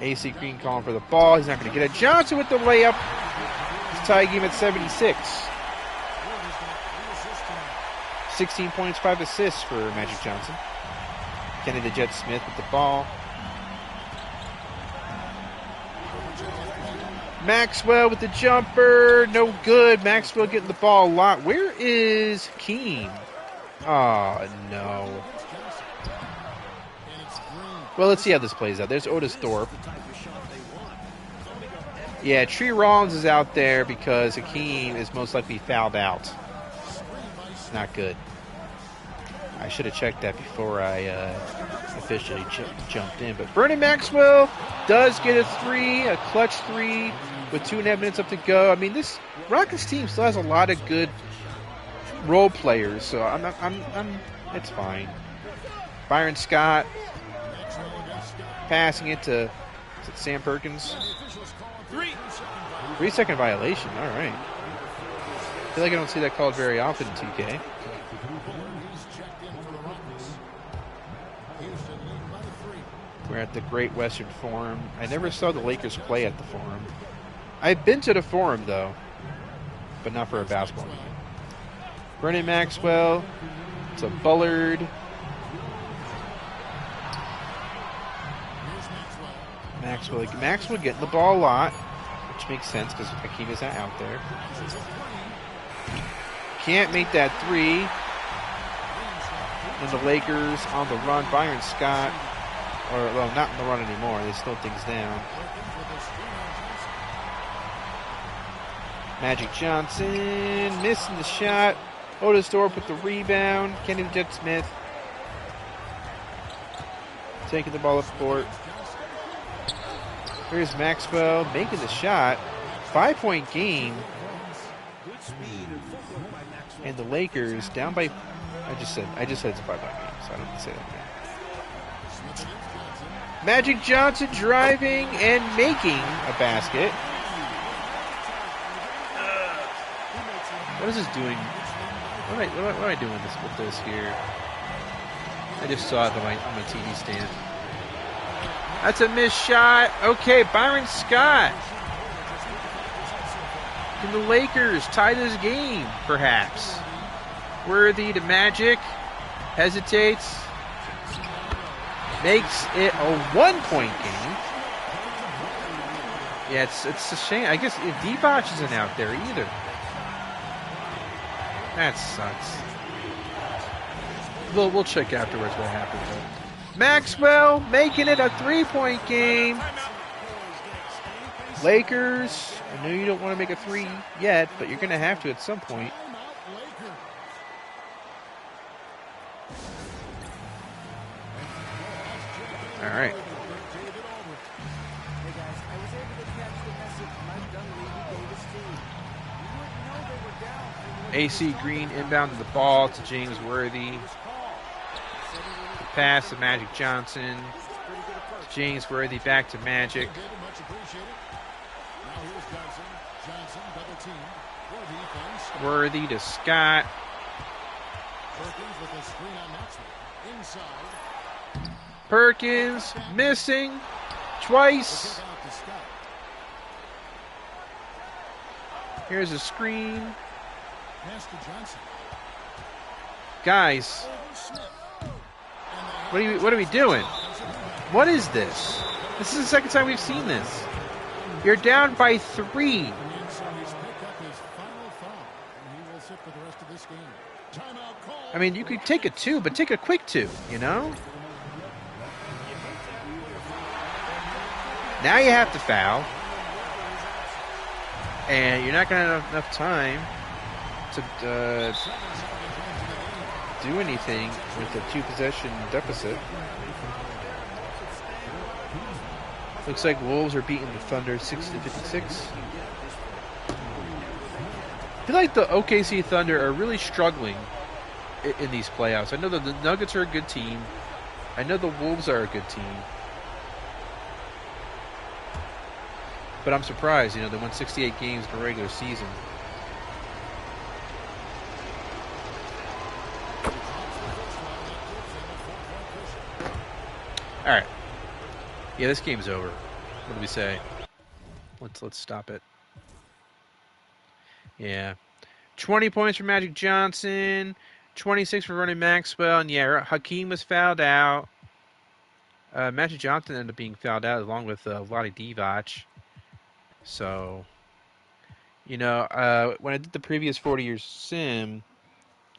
AC Green calling for the ball. He's not going to get it. Johnson with the layup. It's a tie game at 76. 16 points, 5 assists for Magic Johnson. Kenny the Jet Smith with the ball. Maxwell with the jumper. No good. Maxwell getting the ball a lot. Where is Hakeem? Oh, no. Well, let's see how this plays out. There's Otis Thorpe. Yeah, Tree Rollins is out there because Hakeem is most likely fouled out. Not good. I should have checked that before I officially jumped in. But Brendan Maxwell does get a 3, a clutch 3 with 2.5 minutes up to go. I mean, this Rockets team still has a lot of good role players, so it's fine. Byron Scott passing it to Sam Perkins. 3-second violation. All right. I feel like I don't see that called very often in 2K. We're at the Great Western Forum. I never saw the Lakers play at the Forum. I've been to the Forum, though, but not for a basketball game. Brendan Maxwell to Bullard. Maxwell getting the ball a lot, which makes sense because Hakeem is not out there. Can't make that 3. And the Lakers on the run. Byron Scott, well, not in the run anymore. They slow things down. Magic Johnson missing the shot. Otis Thorpe with the rebound. Kenny the Jet Smith taking the ball up court. Here's Maxwell making the shot. 5-point game. And the Lakers down by, I just said it's a 5-point game, so I don't have to say that again. Magic Johnson driving and making a basket. What is this doing? What am I doing with this here? I just saw it on my TV stand. That's a missed shot. Okay, Byron Scott. Can the Lakers tie this game, perhaps? Worthy to Magic. Hesitates. Makes it a 1-point game. Yeah, it's a shame. I guess if Divac isn't out there either. That sucks. We'll check afterwards what happened. Maxwell making it a 3-point game. Lakers, I know you don't want to make a three yet, but you're going to have to at some point. Timeout, Laker. All right. Hey guys, I was able to catch the message Mike Dunleavy gave his team. You wouldn't know they were down. AC Green inbounded the ball to James Worthy. Pass to Magic Johnson. To James Worthy back to Magic. Much appreciated. Now here's Johnson. Johnson double teamed. Worthy finds Worthy to Scott. Perkins with a screen on Maxwell. Inside. Perkins missing twice. Kick out to Scott. Here's a screen. Pass to Johnson. Guys, Over Smith. what are we doing? What is this? This is the second time we've seen this. You're down by 3. And so he's picked up his final foul. And he will sit for the rest of this game. Timeout call. I mean, you could take a 2, but take a quick 2, you know? Now you have to foul. And you're not going to have enough time to do anything with a 2-possession deficit. Looks like Wolves are beating the Thunder 60-56. I feel like the OKC Thunder are really struggling in these playoffs. I know that the Nuggets are a good team. I know the Wolves are a good team. But I'm surprised, they won 68 games in the regular season. All right. Yeah, this game's over. What do we say? Let's stop it. Yeah. 20 points for Magic Johnson, 26 for Ronnie Maxwell, and yeah, Hakeem was fouled out. Magic Johnson ended up being fouled out along with Vlade Divac. So, when I did the previous 40-year sim,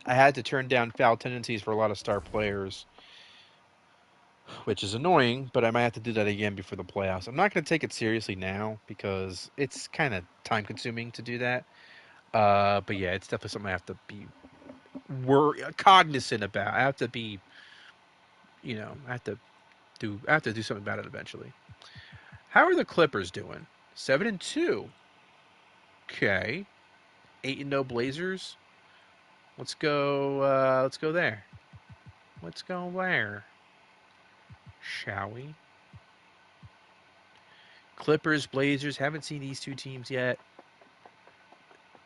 I had to turn down foul tendencies for a lot of star players, which is annoying, but I might have to do that again before the playoffs. I'm not going to take it seriously now because it's kind of time-consuming to do that. But yeah, it's definitely something I have to be cognizant about. I have to be, I have to do something about it eventually. How are the Clippers doing? 7-2. Okay. 8-0 Blazers. Let's go. Let's go there. Let's go there. Shall we? Clippers, Blazers. Haven't seen these two teams yet.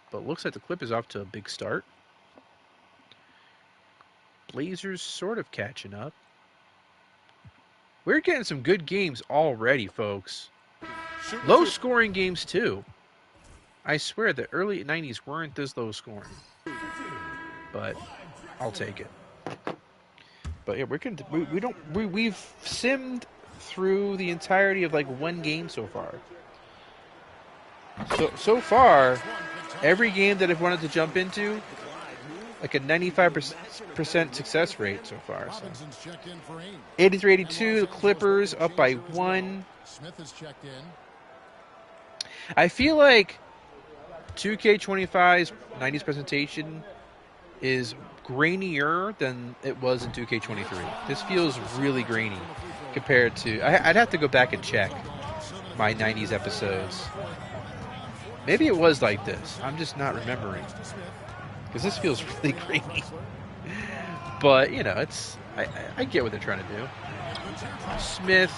But looks like the Clippers off to a big start. Blazers sort of catching up. We're getting some good games already, folks. Low scoring games too. I swear the early 90s weren't this low scoring. But I'll take it. But yeah, we've simmed through the entirety of like one game so far. So far, every game that I've wanted to jump into, like a 95% success rate so far. So. 83-82, the Clippers up by 1. Smith has checked in. I feel like 2K25's 90s presentation is grainier than it was in 2K23. This feels really grainy compared to... I'd have to go back and check my 90s episodes. Maybe it was like this. I'm just not remembering. Because this feels really grainy. But, it's... I get what they're trying to do. Smith...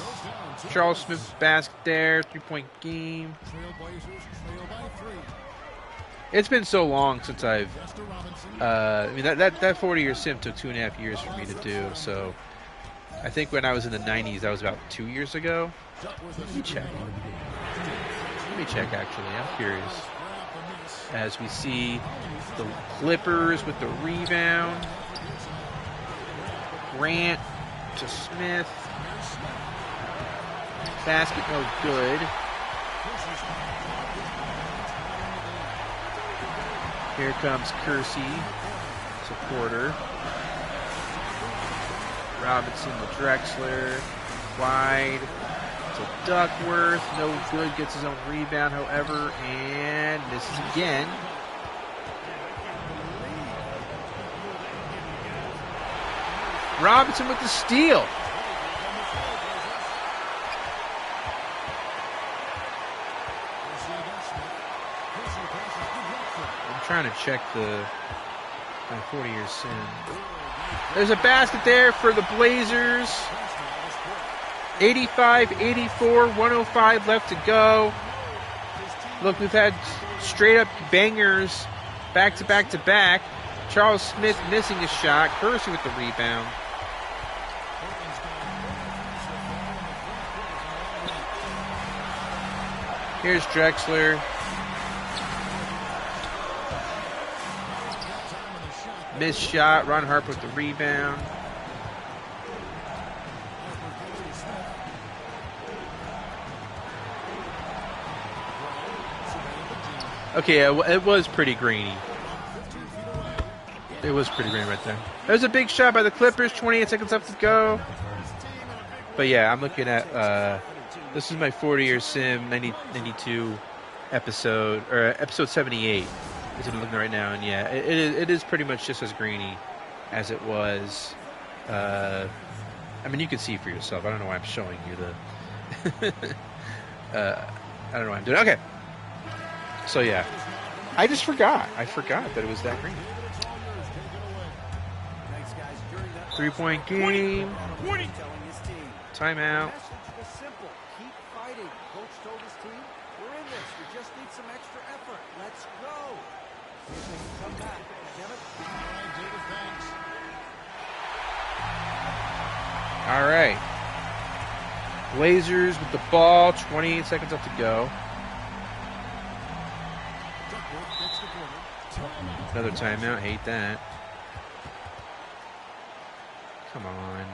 Charles Smith's basket there, 3-point game. It's been so long since I've, that 40-year sim took 2.5 years for me to do. So I think when I was in the 90s, that was about 2 years ago. Let me check. Actually, I'm curious. As we see the Clippers with the rebound, Grant to Smith. Basket no good. Here comes Kersey, supporter. Robinson to Drexler. Wide. to Duckworth. No good. Gets his own rebound, however, and misses again. Robinson with the steal. I'm trying to check my 40-year sin. There's a basket there for the Blazers. 85-84, 105 left to go. Look, we've had straight-up bangers back to back. Charles Smith missing a shot. Kersey with the rebound. Here's Drexler. Missed shot. Ron Harper with the rebound. Okay, it was pretty grainy. It was pretty grainy right there. There's a big shot by the Clippers. 28 seconds left to go. But yeah, I'm looking at... this is my 40-year sim 92 episode, or episode 78 is what I'm looking at right now, and yeah, it is pretty much just as grainy as it was. I mean, you can see for yourself. I don't know why I'm showing you the... I don't know why I'm doing it. Okay. So yeah, I just forgot. I forgot that it was that grainy. 3-point game. 20. Timeout. Keep fighting. Coach told his team, we're in this. We just need some extra effort. Let's go. See if they can come back. Kevin? All right. Blazers with the ball. 28 seconds left to go. Another timeout. Hate that. Come on.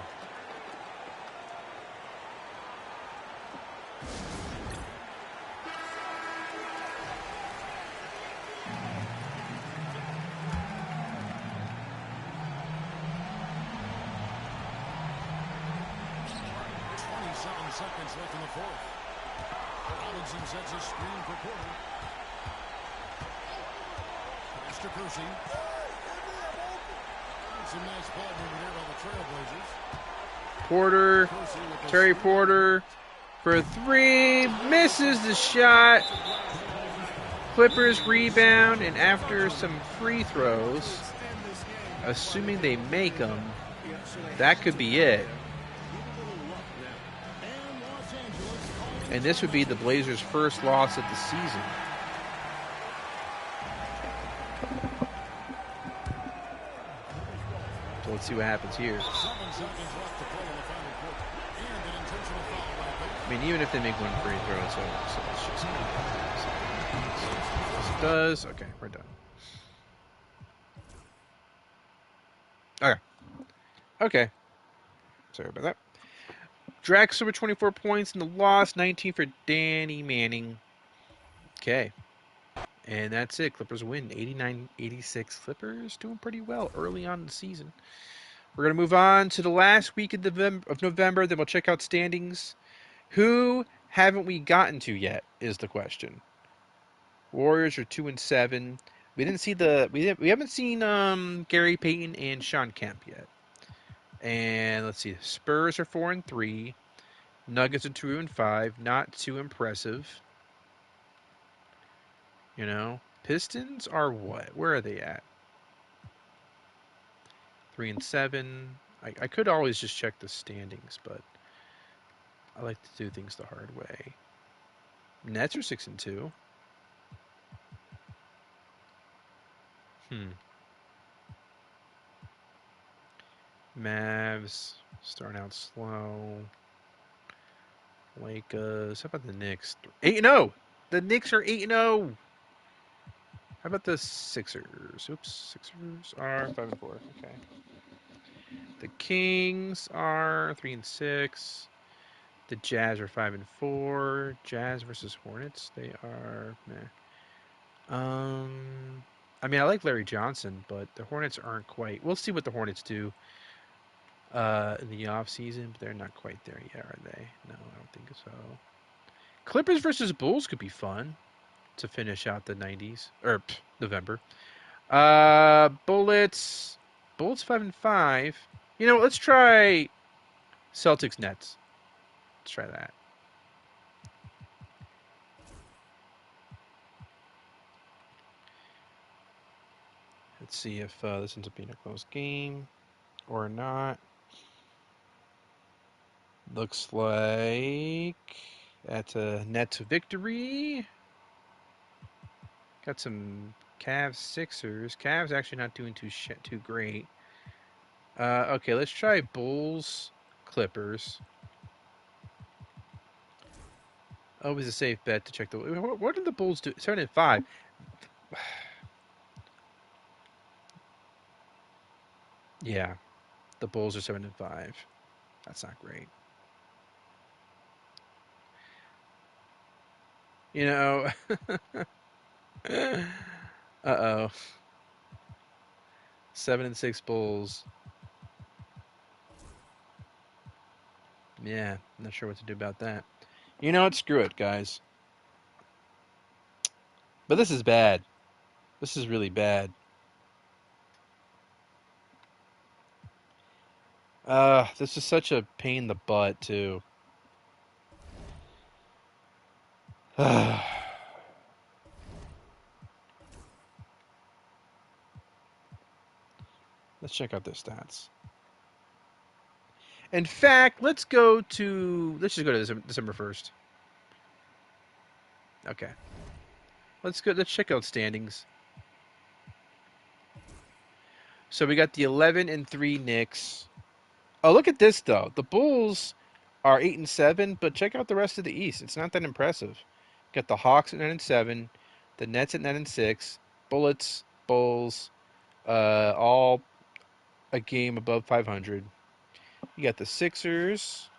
Seconds left in the fourth. Robinson sets a screen for Porter. Pass to Kersey. Some nice ball movement there by the Trailblazers. Porter, Terry Porter for three, misses the shot. Clippers rebound, and after some free throws, assuming they make them, that could be it. And this would be the Blazers' first loss of the season. So let's see what happens here. I mean, even if they make one free throw, so it's just... It does. Okay, we're done. Okay. Okay. Sorry about that. Drexler with 24 points in the loss, 19 for Danny Manning. Okay. And that's it. Clippers win 89-86. Clippers doing pretty well early on in the season. We're going to move on to the last week of November. Then we'll check out standings. Who haven't we gotten to yet is the question. Warriors are 2-7. We haven't seen Gary Payton and Sean Kemp yet. And let's see, Spurs are 4-3. Nuggets are 2-5. Not too impressive. You know, Pistons are what? Where are they at? 3-7. I could always just check the standings, but I like to do things the hard way. Nets are 6-2. Mavs starting out slow. Lakers. How about the Knicks? 8-0. The Knicks are 8-0. How about the Sixers? Oops, Sixers are 5-4. Okay. The Kings are 3-6. The Jazz are 5-4. Jazz versus Hornets. They are meh. I mean, I like Larry Johnson, but the Hornets aren't quite. We'll see what the Hornets do. in the off season, but they're not quite there yet, are they? No, I don't think so. Clippers versus Bulls could be fun to finish out the 90s or November. Bullets 5-5. You know, let's try Celtics Nets. Let's try that. Let's see if this ends up being a close game or not. Looks like that's a Nets victory. Got some Cavs Sixers. Cavs actually not doing too great. Okay, let's try Bulls Clippers. Always a safe bet to check the. What did the Bulls do? 7-5. Yeah, the Bulls are 7-5. That's not great. You know. Uh-oh. 7-6 Bulls. Yeah, not sure what to do about that. You know what? Screw it, guys. But this is bad. This is really bad. This is such a pain in the butt, too. Let's check out their stats. In fact, let's just go to December 1st. Okay. Let's check out standings. So we got the 11-3 Knicks. Oh, look at this though. The Bulls are 8-7, but check out the rest of the East. It's not that impressive. Got the Hawks at 9-7, the Nets at 9-6, Bullets, Bulls, all a game above 500. You got the Sixers,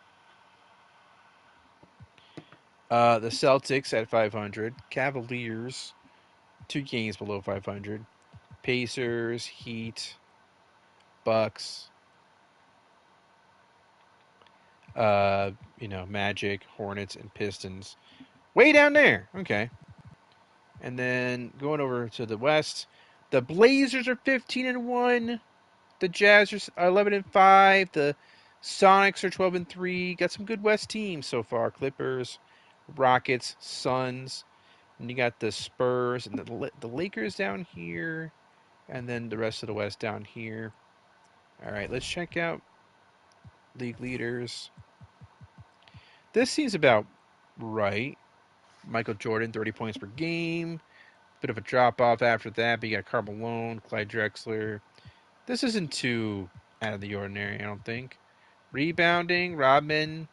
the Celtics at 500, Cavaliers 2 games below 500, Pacers, Heat, Bucks, Magic, Hornets, and Pistons. Way down there. Okay. And then going over to the West, the Blazers are 15-1. The Jazz are 11-5. The Sonics are 12-3. Got some good West teams so far. Clippers, Rockets, Suns. And you got the Spurs and the Lakers down here. And then the rest of the West down here. All right, let's check out league leaders. This seems about right. Michael Jordan, 30 points per game. Bit of a drop off after that, but you got Karl Malone, Clyde Drexler. This isn't too out of the ordinary, I don't think. Rebounding, Rodman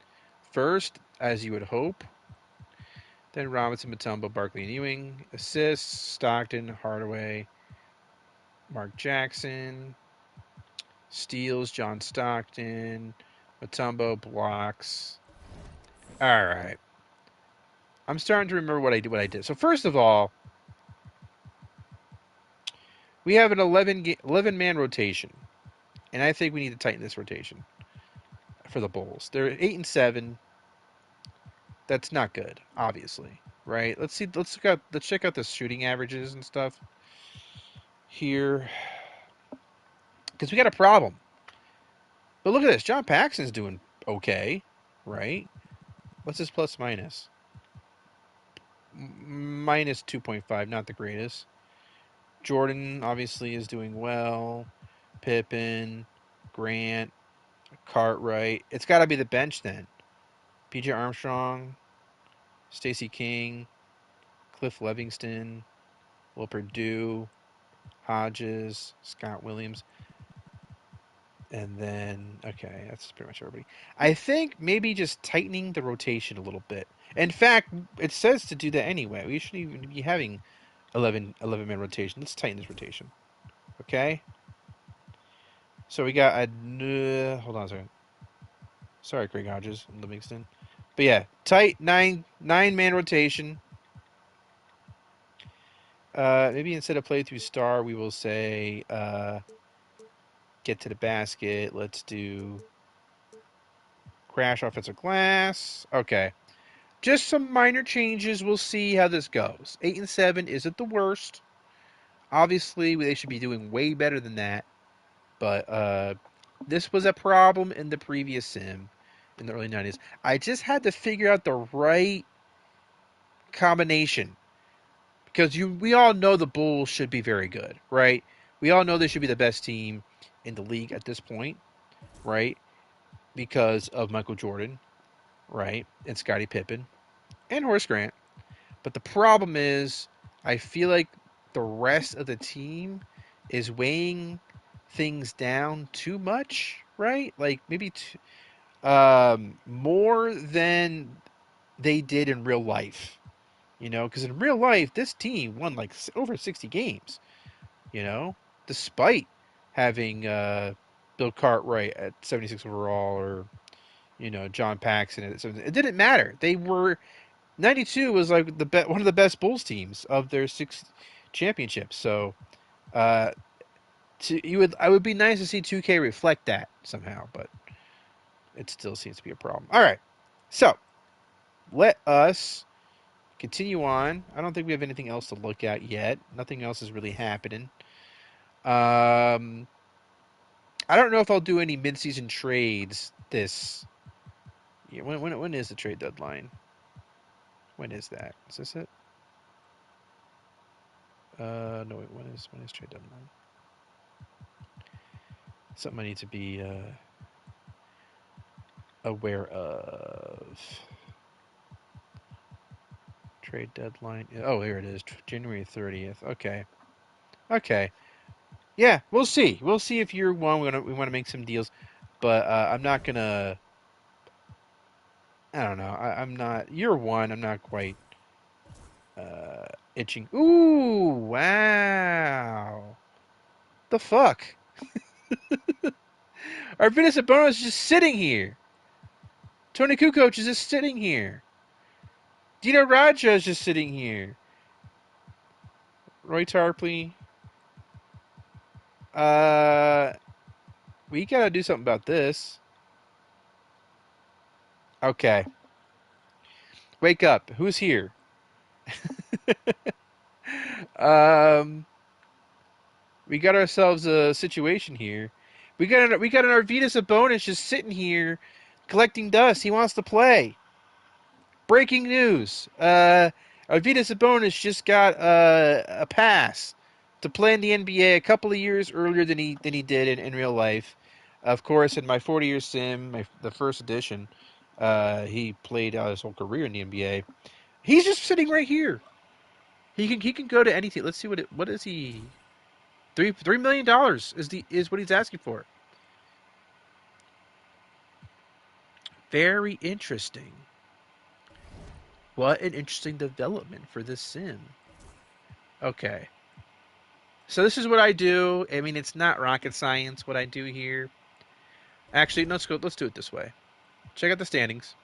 first, as you would hope. Then Robinson, Mutombo, Barkley, and Ewing. Assists, Stockton, Hardaway, Mark Jackson. Steals, John Stockton. Mutombo, blocks. All right. I'm starting to remember what I did. So first of all, we have an 11-man rotation, and I think we need to tighten this rotation for the Bulls. They're 8-7. That's not good, obviously, right? Let's check out the shooting averages and stuff here, because we got a problem. But look at this, John Paxson's doing okay, right? What's his plus minus? Minus 2.5, not the greatest. Jordan obviously is doing well. Pippen, Grant, Cartwright. It's got to be the bench then. PJ Armstrong, Stacey King, Cliff Levingston, Will Perdue, Hodges, Scott Williams. And then, okay, that's pretty much everybody. I think maybe just tightening the rotation a little bit. In fact, it says to do that anyway. We shouldn't even be having 11-man rotation. Let's tighten this rotation. Okay? So we got a... hold on a second. Sorry, Craig Hodges and Livingston. But yeah, tight nine-man rotation. Maybe instead of play through star, we will say get to the basket. Let's do crash offensive glass. Okay. Just some minor changes. We'll see how this goes. 8 and 7 isn't the worst. Obviously, they should be doing way better than that. But this was a problem in the previous sim in the early 90s. I just had to figure out the right combination. Because we all know the Bulls should be very good, right? We all know they should be the best team in the league at this point, right? Because of Michael Jordan, right? And Scottie Pippen and Horace Grant. But the problem is, I feel like the rest of the team is weighing things down too much, right? Like maybe more than they did in real life. Because in real life, this team won like over 60 games. Despite having Bill Cartwright at 76 overall or John Paxson at 70. It didn't matter. They were 92 was like one of the best Bulls teams of their 6 championships. So uh, I would be nice to see 2K reflect that somehow, but it still seems to be a problem. All right, so let us continue on. I don't think we have anything else to look at yet. Nothing else is really happening. I don't know if I'll do any mid-season trades this. Yeah, when is the trade deadline? When is that? Is this it? No wait. When is trade deadline? Something I need to be aware of. Trade deadline. Oh, here it is. January 30th. Okay. Okay. Yeah, we'll see. We'll see if year one we want to make some deals, but I'm not gonna. I don't know. I'm not year one. I'm not quite itching. Ooh! Wow! The fuck! Arvidas Sabonis is just sitting here. Tony Kukoc is just sitting here. Dino Raja is just sitting here. Roy Tarpley. We gotta do something about this. Okay. Wake up. Who's here? We got ourselves a situation here. We got an Arvidas Sabonis just sitting here collecting dust. He wants to play. Breaking news. Arvidas Sabonis just got a pass to play in the NBA a couple of years earlier than he did in real life. Of course, in my 40-year sim, the first edition, he played out his whole career in the NBA. He's just sitting right here. He can go to anything. Let's see what is he. $3 million is what he's asking for. Very interesting. What an interesting development for this sim. Okay. So this is what I do. I mean, it's not rocket science what I do here. Actually, let's do it this way. Check out the standings.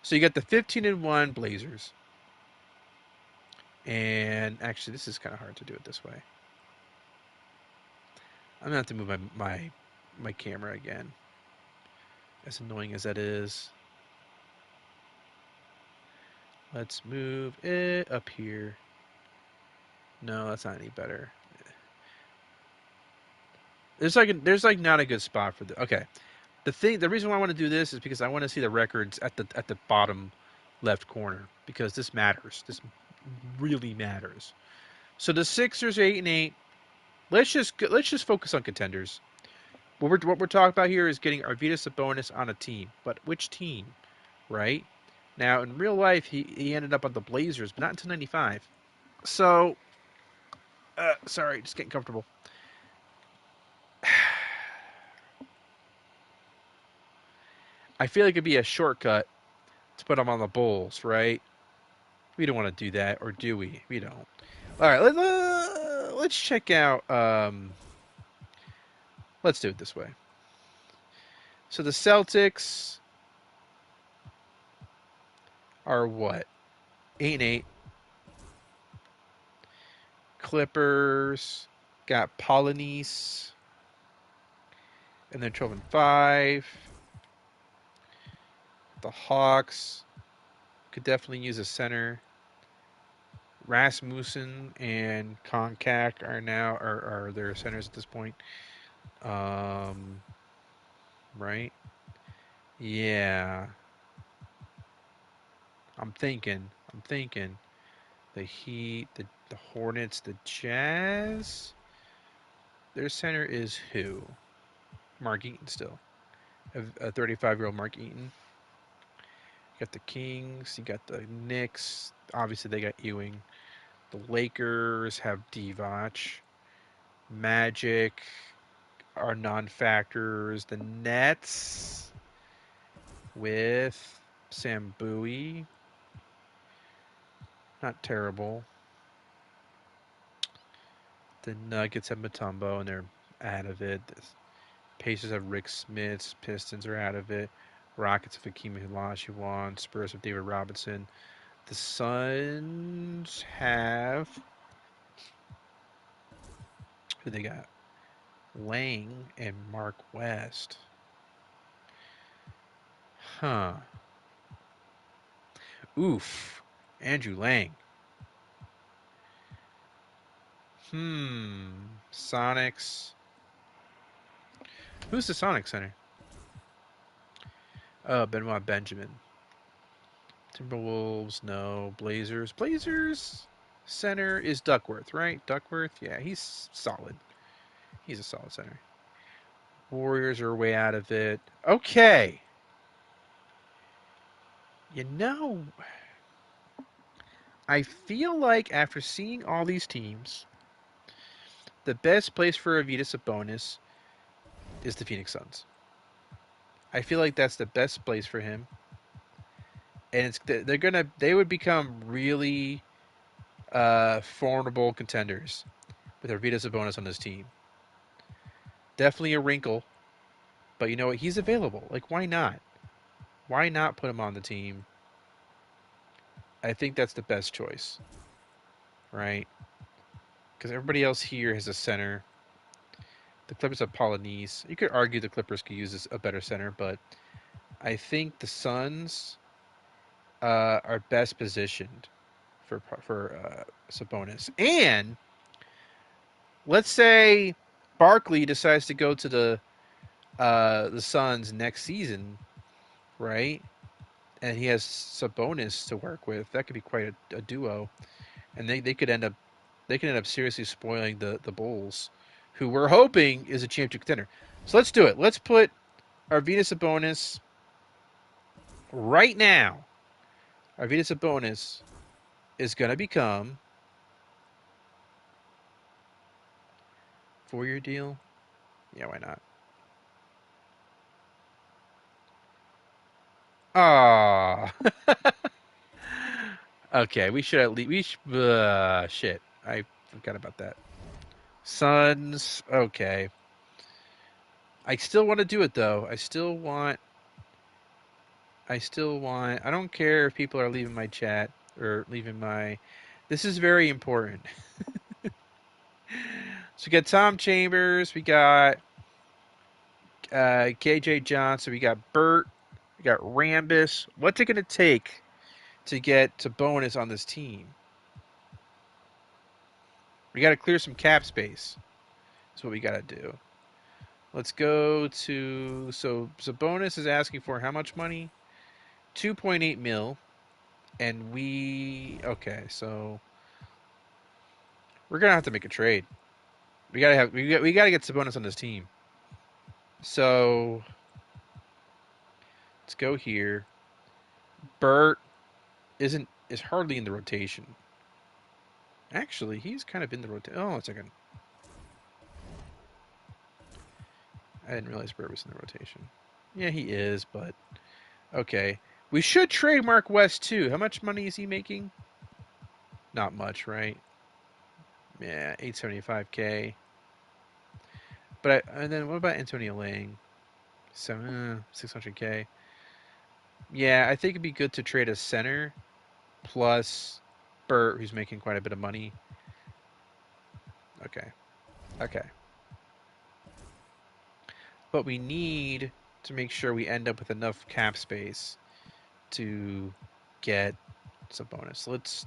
So you got the 15-1 Blazers. And actually, this is kind of hard to do it this way. I'm gonna have to move my camera again. As annoying as that is. Let's move it up here. No, that's not any better. There's like not a good spot for the. Okay, the reason why I want to do this is because I want to see the records at the bottom left corner because this matters. This really matters. So the Sixers are 8-8. Let's just focus on contenders. What we're talking about here is getting Arvidas Sabonis on a team, but which team, right? Now in real life he ended up on the Blazers, but not until '95. So, sorry, just getting comfortable. I feel like it'd be a shortcut to put him on the Bulls, right? We don't want to do that, or do we? We don't. All right, let's check out. Let's do it this way. So the Celtics are what? 8-8. Clippers got Polynice. And then 12 and 5. The Hawks could definitely use a center. Rasmussen and Konkak are their centers at this point. Right? Yeah. I'm thinking. The Heat, the Hornets, the Jazz. Their center is who? Mark Eaton still. A 35-year-old Mark Eaton. You got the Kings. You got the Knicks. Obviously, they got Ewing. The Lakers have Divac. Magic are non-factors. The Nets with Sam Bowie. Not terrible. The Nuggets have Mutombo, and they're out of it. The Pacers have Rick Smits. Pistons are out of it. Rockets have Hakeem Olajuwon. Spurs have David Robinson. The Suns have... Who they got? Lang and Mark West. Huh. Oof. Andrew Lang. Sonics. Who's the Sonic center? Oh, Benoit Benjamin. Timberwolves, no. Blazers. Blazers center is Duckworth, right? Duckworth? Yeah, he's solid. He's a solid center. Warriors are way out of it. Okay. You know, I feel like after seeing all these teams, the best place for Arvydas Sabonis is the Phoenix Suns. I feel like that's the best place for him, and they would become really formidable contenders with Arvydas Sabonis on this team. Definitely a wrinkle, but you know what? He's available. Like, why not? Why not put him on the team? I think that's the best choice, right? Because everybody else here has a center. The Clippers have Polynese. You could argue the Clippers could use a better center, but I think the Suns are best positioned for Sabonis. And let's say Barkley decides to go to the Suns next season, right? And he has Sabonis to work with. That could be quite a duo, and they could end up seriously spoiling the Bulls, who we're hoping is a championship contender. So let's do it. Let's put Arvydas Sabonis right now. Arvydas Sabonis is going to become 4-year deal. Yeah, why not? Ah. Okay, we should at least shit. I forgot about that. Suns. Okay. I still want to do it though. I still want. I don't care if people are leaving my chat or leaving my. This is very important. So we got Tom Chambers. We got KJ Johnson. We got Burt. We got Rambus. What's it going to take to get to bonus on this team? We got to clear some cap space. That's what we got to do. Let's go to... So Sabonis is asking for how much money? 2.8 mil. And we... Okay, so... We're going to have to make a trade. We got to get Sabonis on this team. So... Let's go here. Burt is hardly in the rotation. Actually, he's kind of in the rotation. Oh, a second. I didn't realize Burt was in the rotation. Yeah, he is, but... Okay. We should trade Mark West, too. How much money is he making? Not much, right? Yeah, $875K. But and then what about Antonio Lang? 600K. Yeah, I think it'd be good to trade a center plus Burt, who's making quite a bit of money. Okay. but we need to make sure we end up with enough cap space to get some bonus. Let's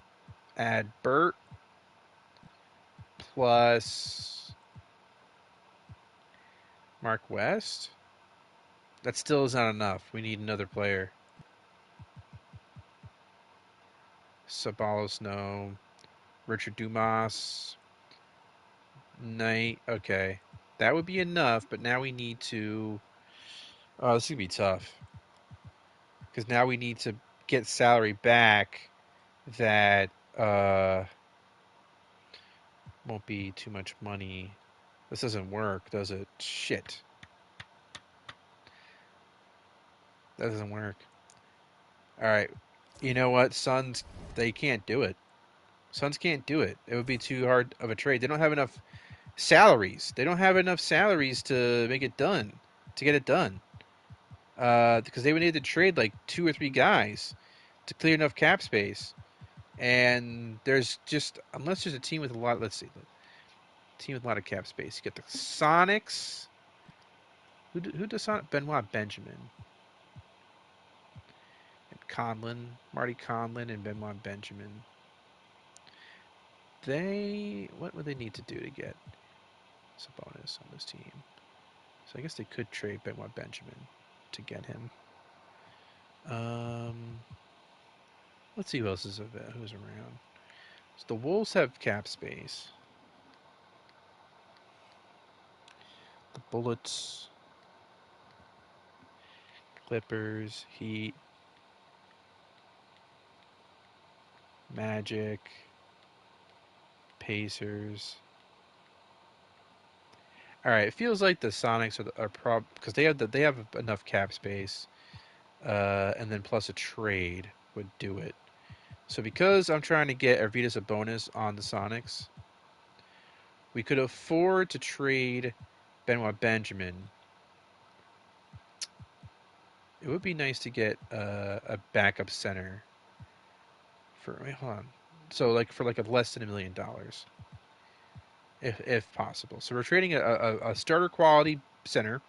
add Burt plus Mark West. That still is not enough. We need another player. Sabalos, no. Richard Dumas. Knight. Okay. That would be enough, but now we need to... Oh, this is going to be tough. Because now we need to get salary back that won't be too much money. This doesn't work, does it? Shit. That doesn't work. Alright. You know what? Suns, they can't do it. Suns can't do it. It would be too hard of a trade. They don't have enough salaries. They don't have enough salaries to make it done, to get it done. Because they would need to trade like 2 or 3 guys to clear enough cap space. And there's just, unless there's a team with a lot, let's see, team with a lot of cap space. You get the Sonics. Who does Sonic? Benoit Benjamin. And Conlon. Marty Conlon and Benoit Benjamin. What would they need to do to get Sabonis on this team? So I guess they could trade Benoit Benjamin to get him. Let's see who else is who's around. So the Wolves have cap space. The Bullets, Clippers, Heat, Magic, Pacers. All right, it feels like the Sonics are because they have enough cap space, and then plus a trade would do it. So because I'm trying to get Arvydas Sabonis on the Sonics, we could afford to trade Benoit Benjamin. It would be nice to get a backup center hold on. So for a less than $1 million, if possible. So we're trading a starter quality center,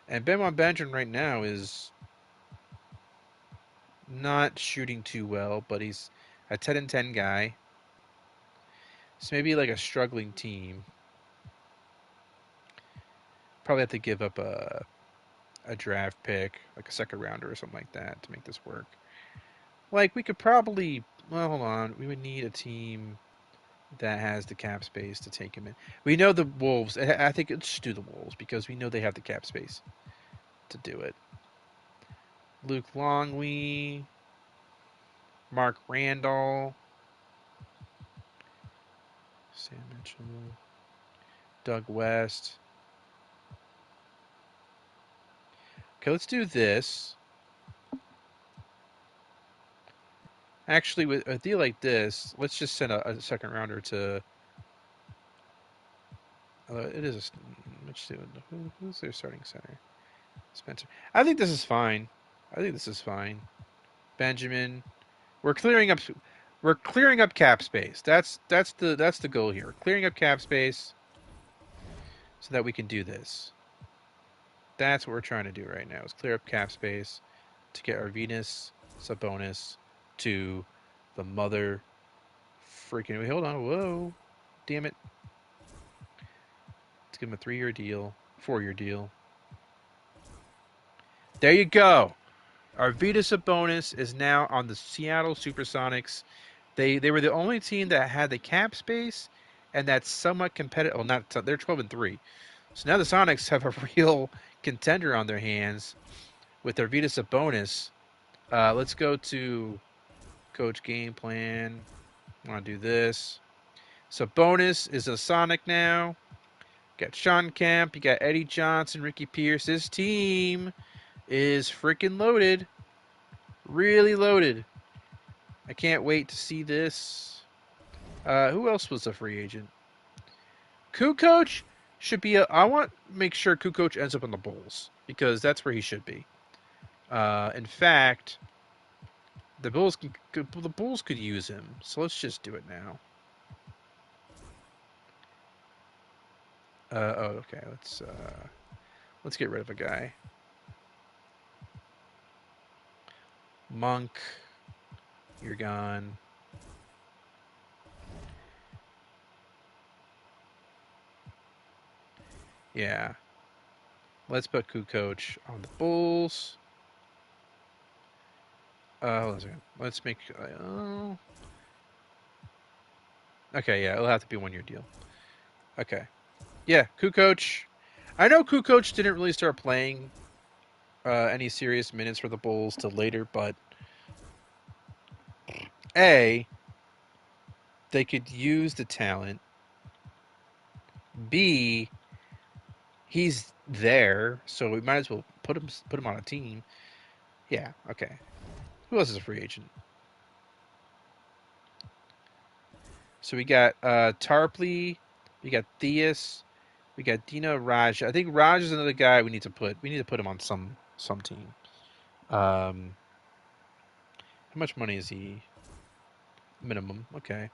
and Benoit Benjamin right now is not shooting too well, but he's a 10-10 guy. So maybe like a struggling team. Probably have to give up a draft pick, like a second rounder or something like that, to make this work. Like we could probably, well, hold on, we would need a team that has the cap space to take him in. We know the Wolves. I think let's just do the Wolves because we know they have the cap space to do it. Luke Longley, Mark Randall, Sam Mitchell, Doug West. Okay, let's do this. Actually, with a deal like this, let's just send a second rounder to. It is who's their starting center? Spencer. I think this is fine. Benjamin. We're clearing up. We're clearing up cap space. That's the goal here. We're clearing up cap space so that we can do this. That's what we're trying to do right now. Is clear up cap space to get Arvydas Sabonis to the mother freaking. Wait, hold on. Whoa, damn it. Let's give him a 3-year deal, 4-year deal. There you go. Arvydas Sabonis is now on the Seattle SuperSonics. They were the only team that had the cap space and that's somewhat competitive. Well, not they're 12-3. So now the Sonics have a real contender on their hands with Arvydas Sabonis. Let's go to Coach Game Plan. I want to do this. Sabonis is a Sonic now. You got Sean Kemp. You got Eddie Johnson, Ricky Pierce. This team is freaking loaded. Really loaded. I can't wait to see this. Who else was a free agent? Kukoc should be I want to make sure Kukoc ends up on the Bulls because that's where he should be. In fact, the Bulls could use him. So let's just do it now. Okay. Let's get rid of a guy. Monk, you're gone. Yeah. Let's put Kukoc on the Bulls. Hold on a second. Let's make. Okay, yeah, it'll have to be a 1-year deal. Okay. Yeah, Kukoc. I know Kukoc didn't really start playing any serious minutes for the Bulls till later, but A, they could use the talent. B, he's there, so we might as well put him on a team. Yeah, okay. Who else is a free agent? So we got Tarpley, we got Theus, we got Dino Raj. I think Raj is another guy we need to put him on some team. How much money is he? Minimum. Okay.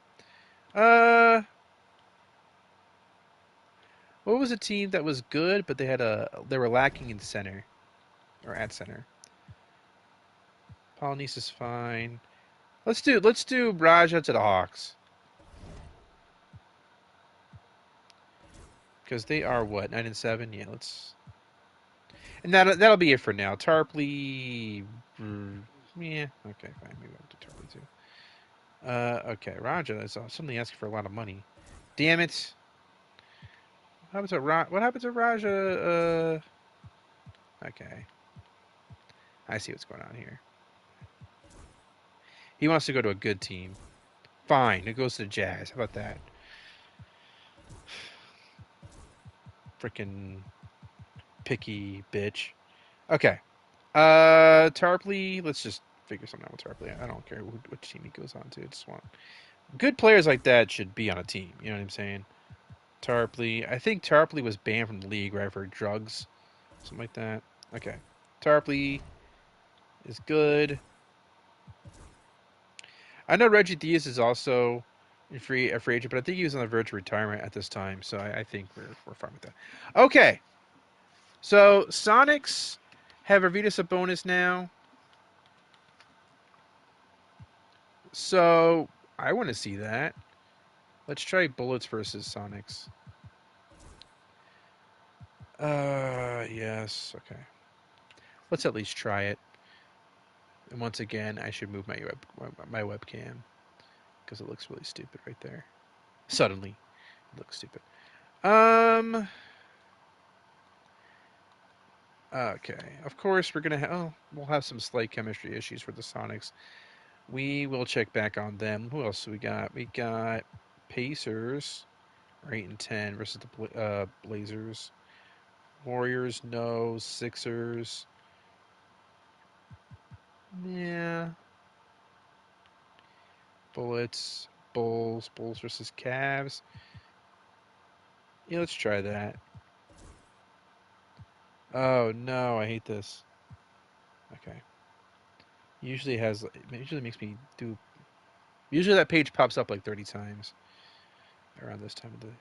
What was a team that was good, but they were lacking in center or at center? Polynice is fine. Let's do Raja to the Hawks because they are what 9-7. Yeah, and that'll be it for now. Tarpley, yeah, okay, fine. Maybe I'll do Tarpley too. Okay, Raja is suddenly asking for a lot of money. Damn it! What happened to Raja? Okay, I see what's going on here. He wants to go to a good team. Fine, it goes to the Jazz. How about that? Freaking picky bitch. Okay. Tarpley, let's just figure something out with Tarpley. I don't care which team he goes on to. I just want good players like that should be on a team. You know what I'm saying? Tarpley. I think Tarpley was banned from the league, right, for drugs. Something like that. Okay. Tarpley is good. I know Reggie Diaz is also a free agent, but I think he was on the verge of retirement at this time, so I think we're fine with that. Okay. So Sonics have Arvydas Sabonis now. So I want to see that. Let's try Bullets versus Sonics. Yes. Okay. Let's at least try it. And once again, I should move my webcam because it looks really stupid right there. Suddenly, it looks stupid. Okay. Of course, we're gonna we'll have some slight chemistry issues for the Sonics. We will check back on them. Who else do we got? We got Pacers, 8-10 versus the Blazers. Warriors, no. Sixers, yeah. Bullets, Bulls versus Cavs. Yeah, let's try that. Oh no, I hate this. Okay. Usually makes me do. Usually that page pops up like 30 times around this time of the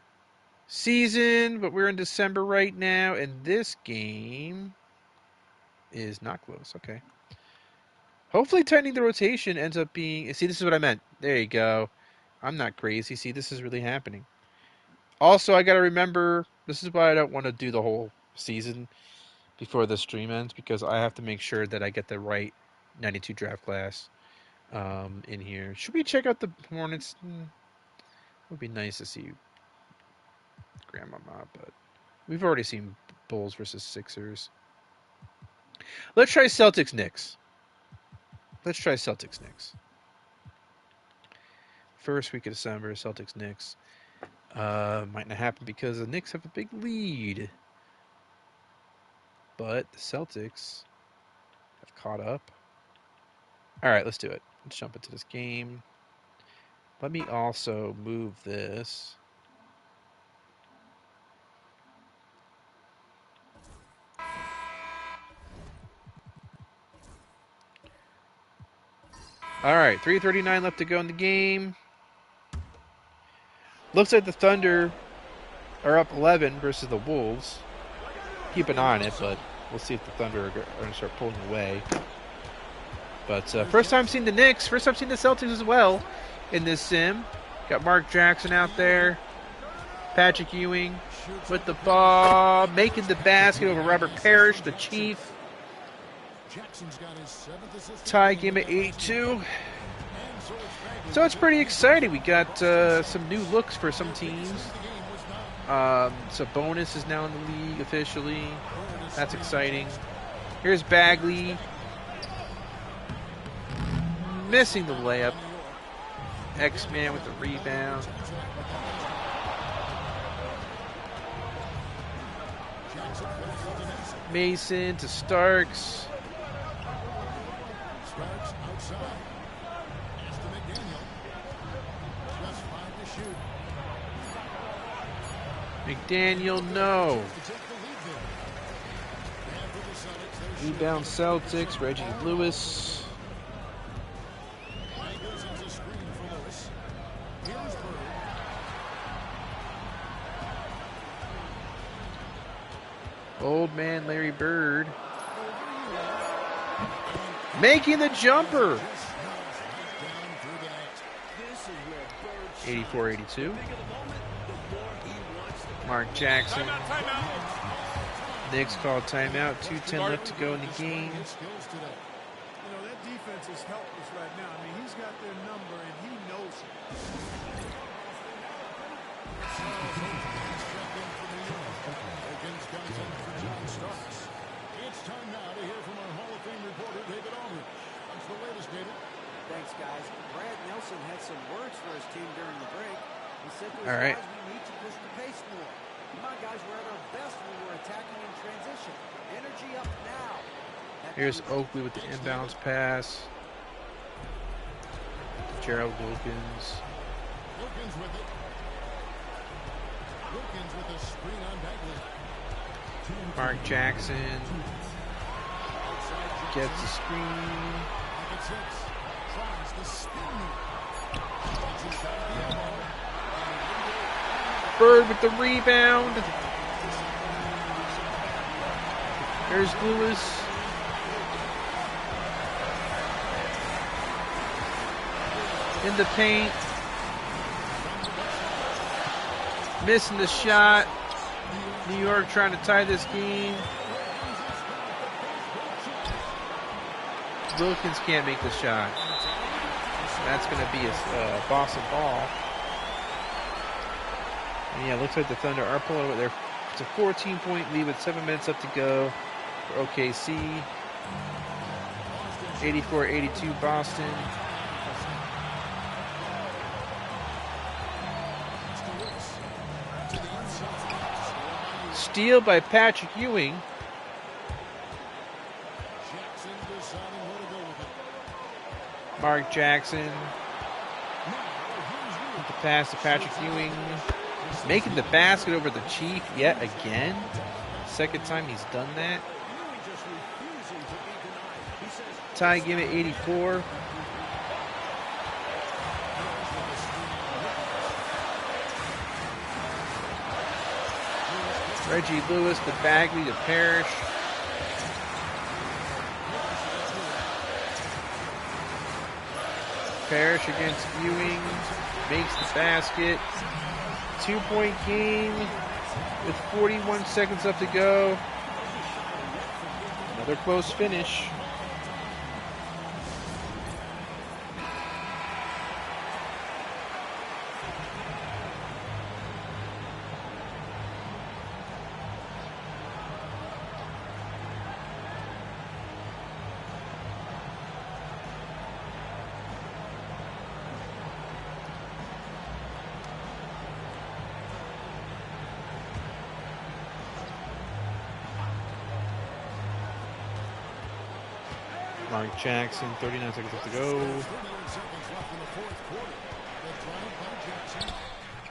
season, but we're in December right now, and this game is not close. Okay. Hopefully, tightening the rotation ends up being. See, this is what I meant. There you go. I'm not crazy. See, this is really happening. Also, I got to remember this is why I don't want to do the whole season before the stream ends because I have to make sure that I get the right 92 draft class in here. Should we check out the Hornets? It would be nice to see Grandmama, but we've already seen Bulls versus Sixers. Let's try Celtics Knicks. First week of December, Celtics Knicks. Might not happen because the Knicks have a big lead. But the Celtics have caught up. Alright, let's do it. Let's jump into this game. Let me also move this. Alright, 3:39 left to go in the game. Looks like the Thunder are up 11 versus the Wolves. keep an eye on it, but we'll see if the Thunder are going to start pulling away. But first time seeing the Knicks, first time seeing the Celtics as well in this sim. Got Mark Jackson out there. Patrick Ewing with the ball, making the basket over Robert Parrish, the Chief. Tie game at 8-2. So it's pretty exciting. We got some new looks for some teams. Sabonis is now in the league officially. That's exciting. Here's Bagley. Missing the layup. X-Man with the rebound. Mason to Starks. Starks outside. Pass to McDaniel. Just 5 to shoot. McDaniel, no. To take the lead there. And for the Celtics, there's Rebound Celtics, Reggie Lewis. Bengals as a screen for Lewis. Here's Bird. Old man Larry Bird. Making the jumper. Just smells right down through the net. This is where Bird 84-82. big of the moment, the more he wants to Mark Jackson. Knicks called timeout. 2:10 left to go in the game. Skills today. You know, that defense is helpless right now. I mean, he's got their number, and he knows it. Against comes in for John Starks. It's time now to hear from our Hall of Fame reporter, David Aldridge. What's the latest, David? Thanks, guys. Brad Nelson had some words for his team during the break. He said to his All right. guys, we need to push the pace more. Come on, guys, we're at our best when we're attacking in transition. Energy up now. That Here's means- Oakley with the inbounds pass. Gerald Wilkins. Wilkins with it. Wilkins with a screen on Bagley. Mark Jackson Outside gets the screen. back at 6. Tries the spin move. Takes it back to the elbow. Bird with the rebound. There's Lewis. In the paint. Missing the shot. New York trying to tie this game. Wilkins can't make the shot. That's going to be a Boston ball. And yeah, looks like the Thunder are pulling with their. It's a 14-point lead with 7 minutes left to go for OKC. 84-82 Boston. Steal by Patrick Ewing. Jackson deciding where to go with it. Mark Jackson. Now, here's With the pass to Patrick Ewing. Making the basket over the Chief yet again. Second time he's done that. Ewing just refusing to be denied. He says, Tie game at 84. Reggie Lewis to Bagley to Parrish. Parrish against Ewing. Makes the basket. 2-point game with 41 seconds left to go. Another close finish. Mark Jackson, 39 seconds left to go. 39 seconds left in the fourth quarter. The drive by Jackson.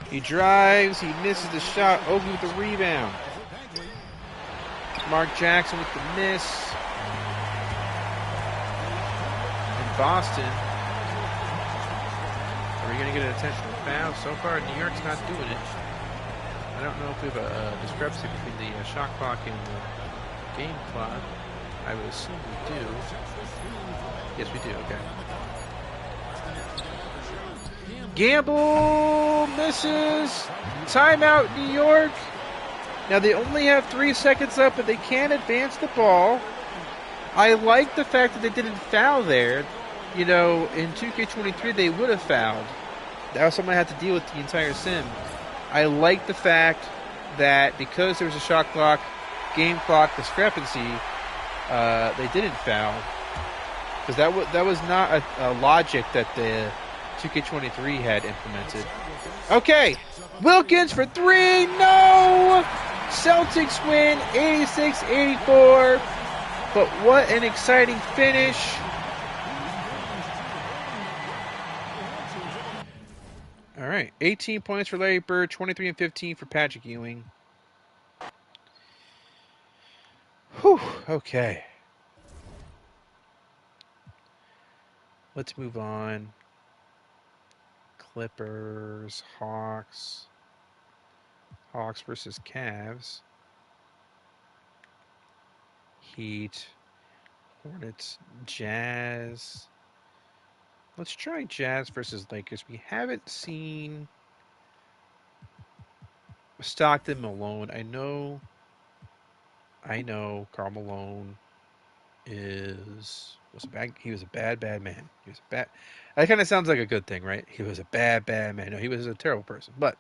He drives, he misses the shot. Oakley with the rebound. For Bagley. Mark Jackson with the miss. And Boston. Are we going to get an intentional foul? So far, New York's not doing it. don't know if we have a discrepancy between the shot clock and the game clock. I would assume we do. Yes, we do. Okay. Gamble misses. Timeout, New York. Now they only have 3 seconds up, but they can advance the ball. I like the fact that they didn't foul there. You know, in 2K23 they would have fouled. That was something I had to deal with the entire sim. I like the fact that because there was a shot clock, game clock discrepancy, they didn't foul. Because that was not a logic that the 2K23 had implemented. Okay, Wilkins for 3, no! Celtics win 86-84, but what an exciting finish. All right, 18 points for Larry Bird, 23 and 15 for Patrick Ewing. Whew, okay. Let's move on. Clippers, Hawks. Hawks versus Cavs. Heat, Hornets, Jazz. Let's try Jazz versus Lakers. We haven't seen Stockton, Malone. I know Karl Malone was a bad man. He was a bad. That kind of sounds like a good thing, right? He was a bad man. No, he was a terrible person. But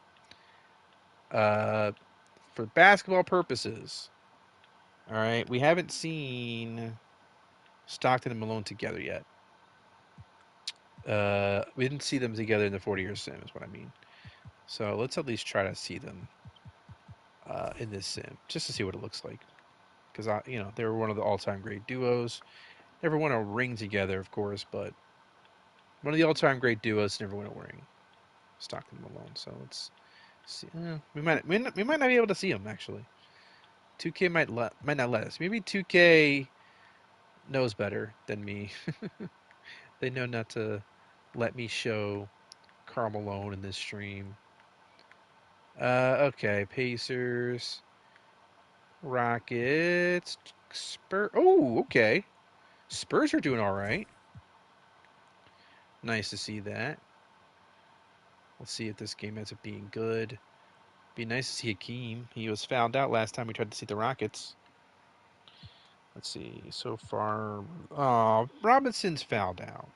for basketball purposes, all right, we haven't seen Stockton and Malone together yet. We didn't see them together in the 40-year sim, is what I mean. So let's at least try to see them in this sim, just to see what it looks like. Because they were one of the all-time great duos. Never won a ring together, of course, but one of the all-time great duos. Never won a ring. Stockton and Malone. So let's see. We might not be able to see them actually. 2K might not let us. Maybe 2K knows better than me. They know not to let me show Karl Malone in this stream. Okay, Pacers, Rockets, Spurs. Oh, okay. Spurs are doing all right. Nice to see that. Let's see if this game ends up being good. Be nice to see Hakeem. He was found out last time we tried to see the Rockets. Let's see. So far, oh, Robinson's fouled out.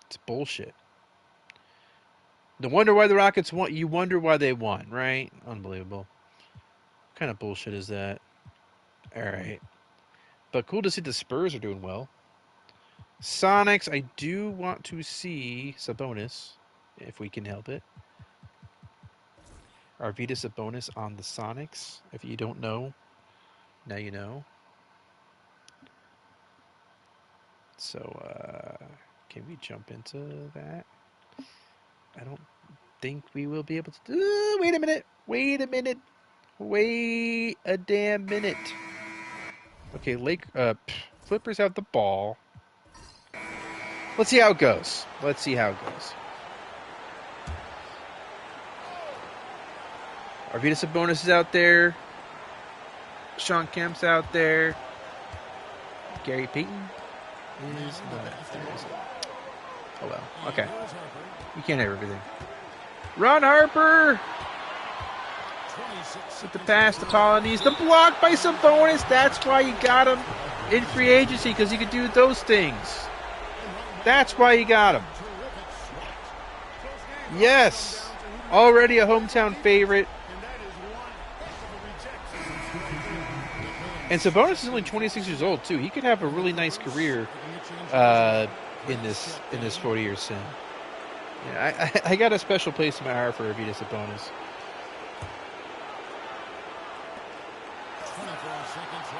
It's bullshit. No wonder why the Rockets won. You wonder why they won, right? Unbelievable. What kind of bullshit is that? All right. But cool to see the Spurs are doing well. Sonics, I do want to see Sabonis, if we can help it. Arvydas Sabonis on the Sonics. If you don't know, now you know. So, can we jump into that? I don't think we will be able to. Wait a minute. Wait a damn minute. Okay, Clippers have the ball. Let's see how it goes. Arvydas Sabonis is out there. Sean Kemp's out there. Gary Payton is not there. Oh well. Okay. You can't have everything. Ron Harper with the pass to Colonies. The block by Sabonis. That's why you got him in free agency, because he could do those things. That's why you got him. Yes. Already a hometown favorite. And Sabonis is only 26 years old too. He could have a really nice career in this 40-year sim. Yeah, I got a special place in my heart for Arvydas Sabonis.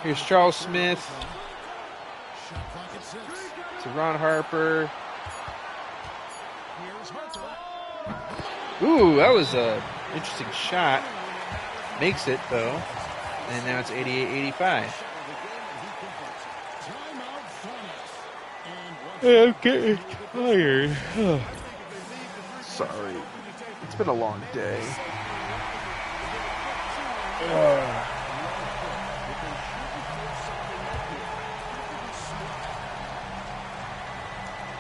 Here's Charles Smith. To Ron Harper. Ooh, that was an interesting shot. Makes it though. And now it's 88-85. I'm getting tired. Sorry. It's been a long day.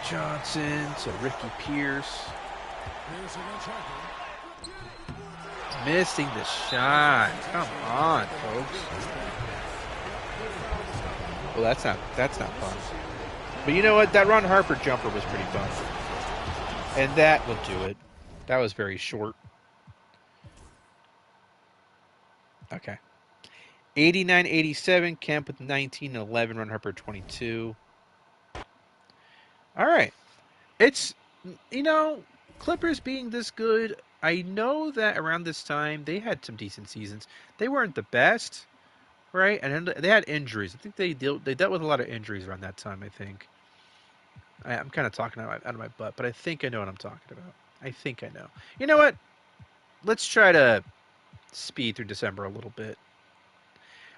Johnson to Ricky Pierce. Pierce against Harper. Missing the shot. Come on, folks. Well, that's not fun. But you know what? That Ron Harper jumper was pretty fun. And that will do it. That was very short. Okay. 89-87. Kemp with 19 and 11. Ron Harper 22. All right. It's, Clippers being this good. I know that around this time they had some decent seasons. They weren't the best, right? And they had injuries. I think they dealt with a lot of injuries around that time. I think. I'm kind of talking out of my butt, but I think I know what I'm talking about. I think I know. You know what? Let's try to speed through December a little bit.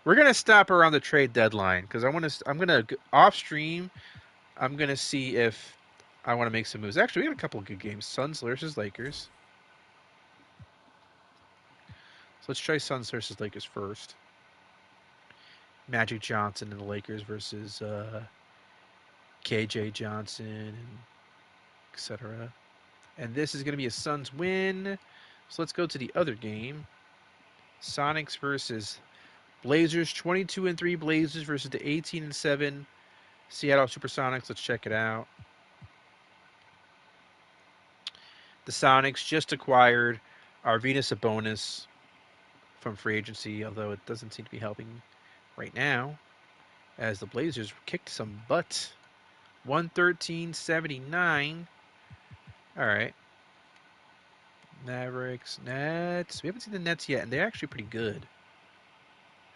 We're gonna stop around the trade deadline because I'm gonna off stream. I'm gonna see if I want to make some moves. Actually, we got a couple of good games. Suns versus Lakers. So let's try Suns versus Lakers first. Magic Johnson and the Lakers versus KJ Johnson and etc. And this is going to be a Suns win. So let's go to the other game. Sonics versus Blazers. 22-3 Blazers versus the 18-7 Seattle Supersonics. Let's check it out. The Sonics just acquired Arvydas Sabonis from free agency, although it doesn't seem to be helping right now, as the Blazers kicked some butt. 113-79. All right. Mavericks, Nets. We haven't seen the Nets yet, and they're actually pretty good.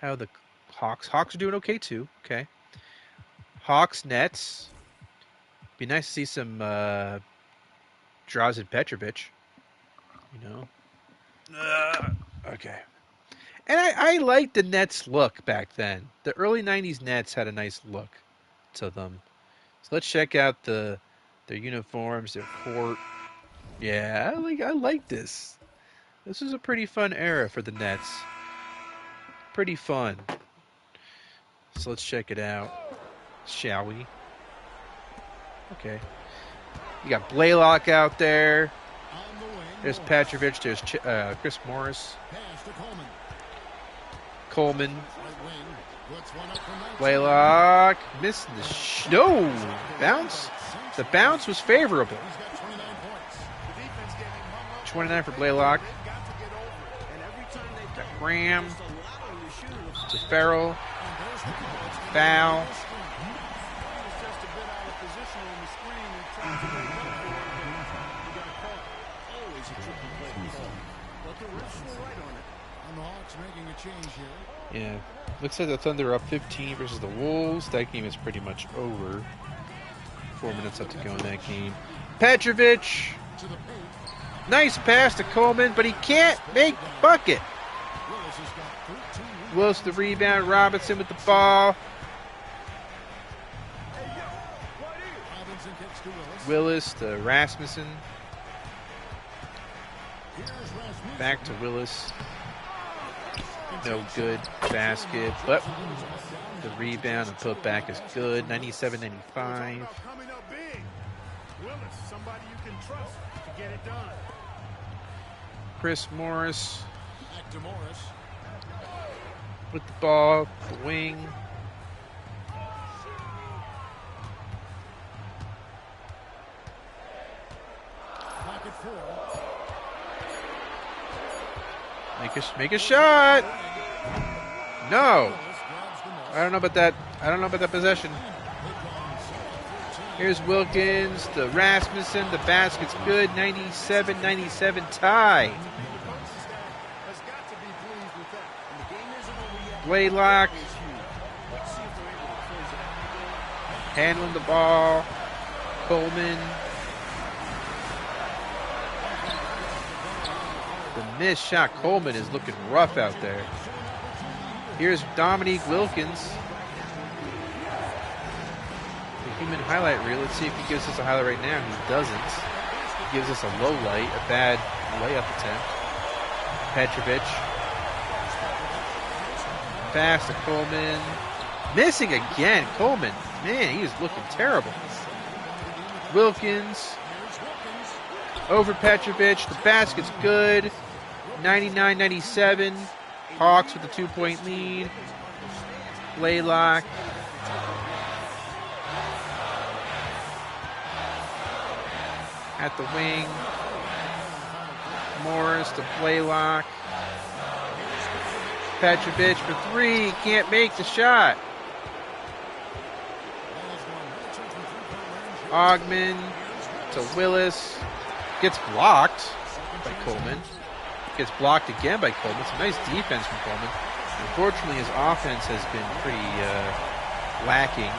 How the Hawks? Hawks are doing okay, too. Okay. Hawks, Nets. Be nice to see some Drazen Petrovic. Okay. And I liked the Nets look back then. The early 90s Nets had a nice look to them. So let's check out their uniforms, their court. Yeah, I like this. This is a pretty fun era for the Nets. Pretty fun. So let's check it out. Shall we? Okay. You got Blaylock out there. There's Petrovic. There's Chris Morris. Coleman. Blaylock. Missing the no bounce. The bounce was favorable. 29 for Blaylock. Got Graham. To Farrell. Foul. Yeah. Looks like the Thunder are up 15 versus the Wolves. That game is pretty much over. 4 minutes left to go in that game. Petrovic. Nice pass to Coleman, but he can't make bucket. Willis the rebound. Robinson with the ball. Willis to Rasmussen. Back to Willis. No good basket, but the rebound and putback is good. 97-95. Coming up big. Willis, somebody you can trust to get it done. Chris Morris. Back to Morris. With the ball, the wing. Back at 4. Make a shot. No. I don't know about that. I don't know about that possession. Here's Wilkins, the Rasmussen, the basket's good. 97-97 tie. Blaylock handling the ball. Coleman. The missed shot. Coleman is looking rough out there. Here's Dominique Wilkins. The human highlight reel. Let's see if he gives us a highlight right now. He doesn't. He gives us a low light, a bad layup attempt. Petrovic. Pass to Coleman. Missing again. Coleman, man, he is looking terrible. Wilkins. Over Petrovic. The basket's good. 99-97. Hawks with a 2-point lead. Blaylock. At the wing. Morris to Blaylock. Petrovic for three. Can't make the shot. Ogman to Willis. Gets blocked by Coleman. Gets blocked again by Coleman. Some nice defense from Coleman. Unfortunately, his offense has been pretty lacking.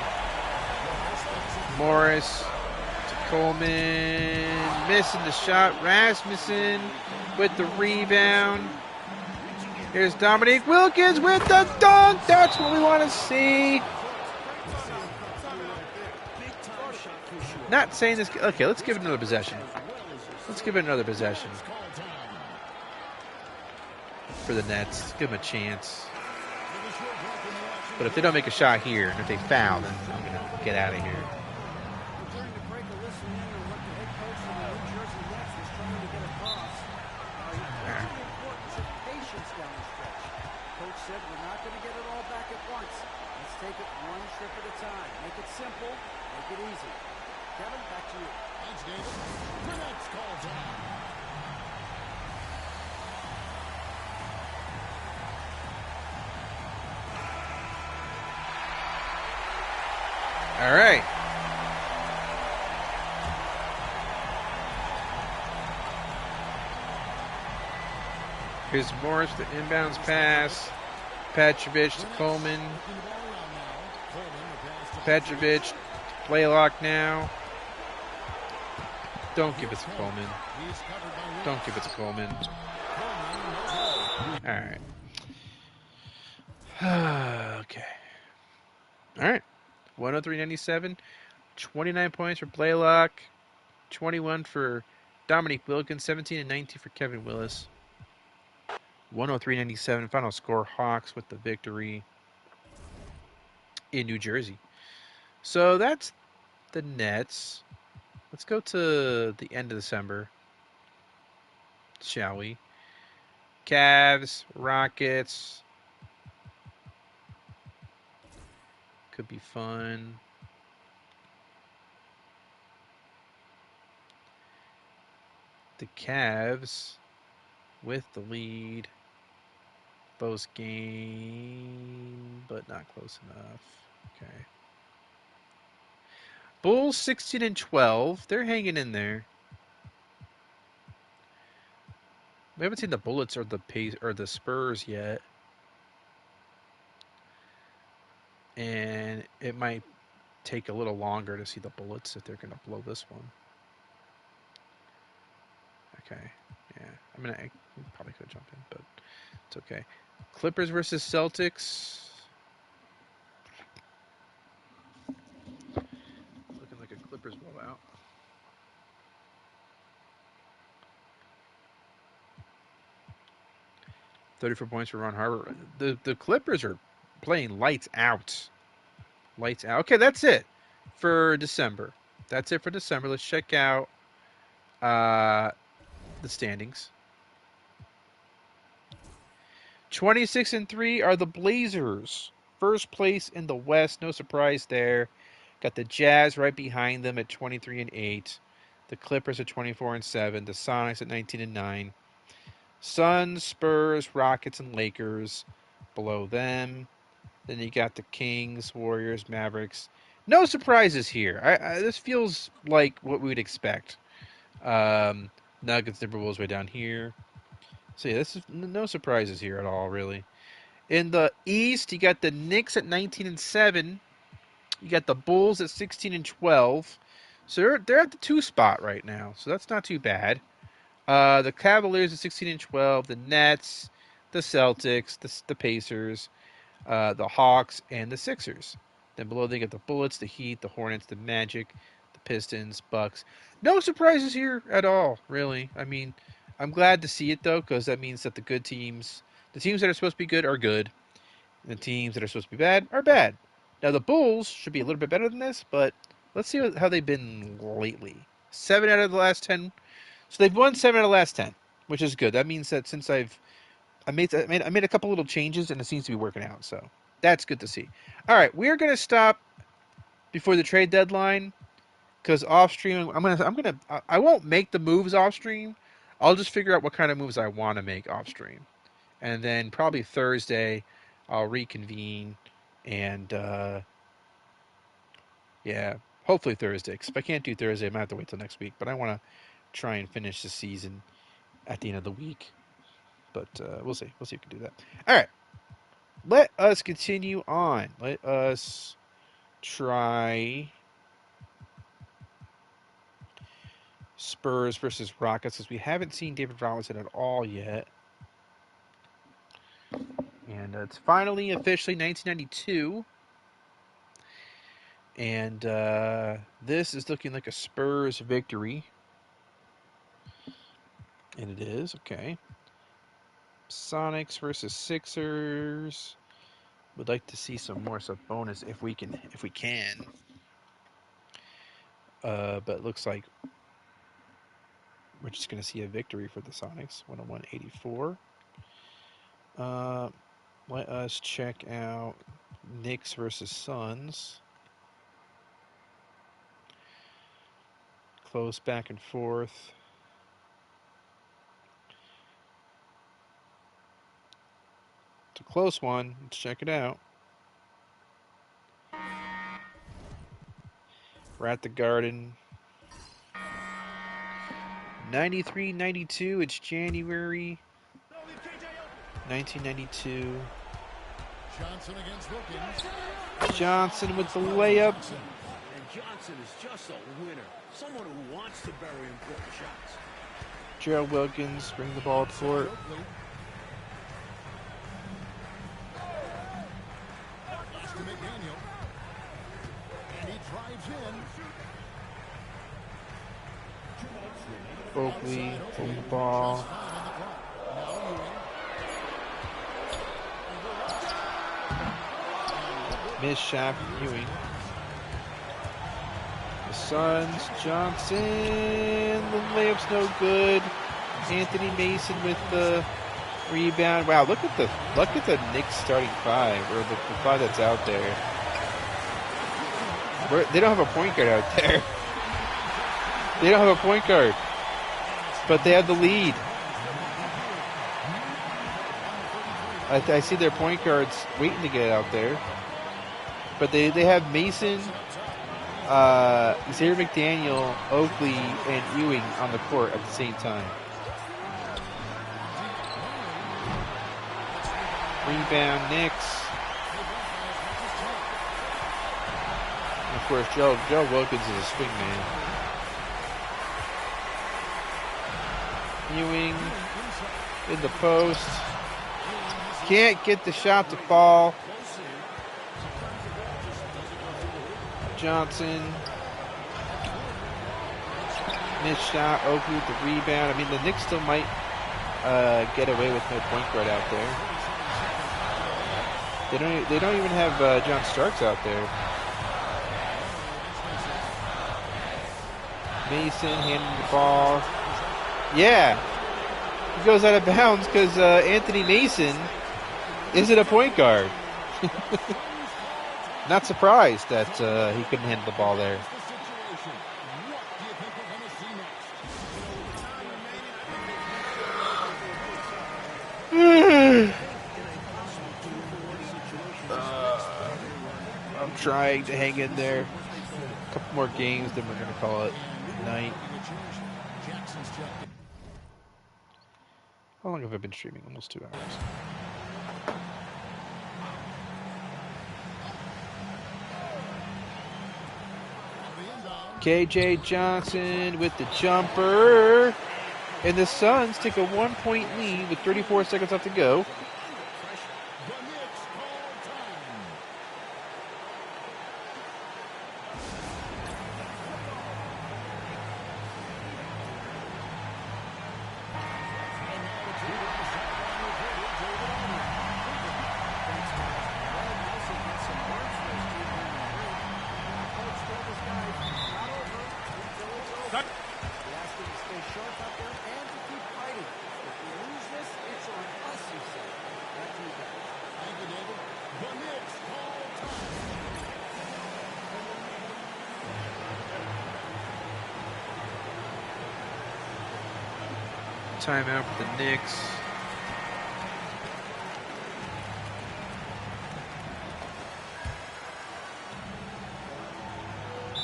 Morris to Coleman. Missing the shot. Rasmussen with the rebound. Here's Dominique Wilkins with the dunk. That's what we want to see. Not saying this. Okay, let's give it another possession. Let's give it another possession for the Nets. Give them a chance. But if they don't make a shot here, and if they foul, then I'm going to get out of here. During the break, a listen in on what the head coach of the New Jersey Nets was trying to get across. The importance of patience down the stretch. Coach said, we're not going to get it all back at once. Let's take it one trip at a time. Make it simple. Make it easy. Kevin, back to you. Thanks, David. The Nets call time. All right. Here's Morris, the inbounds pass. Petrovic to Coleman. Petrovic, Blaylock now. Don't give it to Coleman. Don't give it to Coleman. All right. Okay. All right. 103-97. 29 points for Blaylock. 21 for Dominique Wilkins. 17 and 19 for Kevin Willis. 103-97. Final score. Hawks with the victory in New Jersey. So that's the Nets. Let's go to the end of December, shall we? Cavs, Rockets. Could be fun. The Cavs with the lead. Both game, but not close enough. Okay. Bulls 16 and 12. They're hanging in there. We haven't seen the Bullets or the Spurs yet. And it might take a little longer to see the Bullets if they're going to blow this one. Okay. Yeah. I mean, I probably could have jumped in, but it's okay. Clippers versus Celtics. Looking like a Clippers blowout. $34 points for Ron Harper. The Clippers are playing lights out. Lights out. Okay, that's it for December. That's it for December. Let's check out the standings. 26 and 3 are the Blazers. First place in the West. No surprise there. Got the Jazz right behind them at 23 and 8. The Clippers at 24 and 7. The Sonics at 19 and 9. Suns, Spurs, Rockets, and Lakers below them. Then you got the Kings, Warriors, Mavericks. No surprises here. This feels like what we would expect. Nuggets, Timberwolves way down here. So yeah, this is no surprises here at all, really. In the East, you got the Knicks at 19 and 7. You got the Bulls at 16 and 12. So they're at the 2 spot right now. So that's not too bad. The Cavaliers at 16 and 12. The Nets, the Celtics, the Pacers, the Hawks, and the Sixers. Then below they got the Bullets, the Heat, the Hornets, the Magic, the Pistons, Bucks. No surprises here at all, really. I mean, I'm glad to see it, though, because that means that the good teams, the teams that are supposed to be good, are good. The teams that are supposed to be bad are bad. Now the Bulls should be a little bit better than this, but let's see how they've been lately. 7 out of the last 10. So they've won 7 out of the last 10, which is good. That means that since I made a couple little changes and it seems to be working out. So that's good to see. All right, we're gonna stop before the trade deadline because off stream I won't make the moves off stream. I'll just figure out what kind of moves I want to make off stream, and then probably Thursday I'll reconvene and yeah, hopefully Thursday. Because if I can't do Thursday, I might have to wait till next week. But I want to try and finish the season at the end of the week. But we'll see. We'll see if we can do that. All right. Let us continue on. Let us try Spurs versus Rockets because we haven't seen David Robinson at all yet. And it's finally officially 1992. And this is looking like a Spurs victory. And it is. Okay. Sonics versus Sixers. Would like to see some more Sabonis if we can. But it looks like we're just going to see a victory for the Sonics, 101-84. Let us check out Knicks versus Suns. Close back and forth. It's a close one. Let's check it out. We're at the Garden. 93-92. It's January 1992. Johnson against Wilkins. Johnson with the layup. And Johnson is just a winner. Someone who wants to bury important shots. Gerald Wilkins bring the ball to court. To McDaniel. And he drives in. Oakley hold the ball. Missed shot from Ewing. The Suns, Johnson, the layup's no good. Anthony Mason with the rebound. Wow, look at the Knicks starting five, or the five that's out there. They don't have a point guard out there. They don't have a point guard, but they have the lead. I see their point guards waiting to get out there. But they have Mason, Xavier McDaniel, Oakley, and Ewing on the court at the same time. Rebound, Knicks. And of course, Joe Wilkins is a swing man. Ewing in the post. Can't get the shot to fall. Johnson. Missed shot. Oakley with the rebound. I mean, the Knicks still might get away with no point guard out there. They don't even have John Starks out there. Mason handing the ball. Yeah. He goes out of bounds because Anthony Mason isn't a point guard. Not surprised that he couldn't handle the ball there. I'm trying to hang in there. A couple more games, then we're going to call it night. How long have I been streaming? Almost 2 hours. KJ Johnson with the jumper. And the Suns take a 1-point lead with 34 seconds left to go. They ask him to stay sharp out there and to keep fighting. If we lose this, it's on us, he said. Back to you guys. Thank you, David. The Knicks call time. Timeout for the Knicks.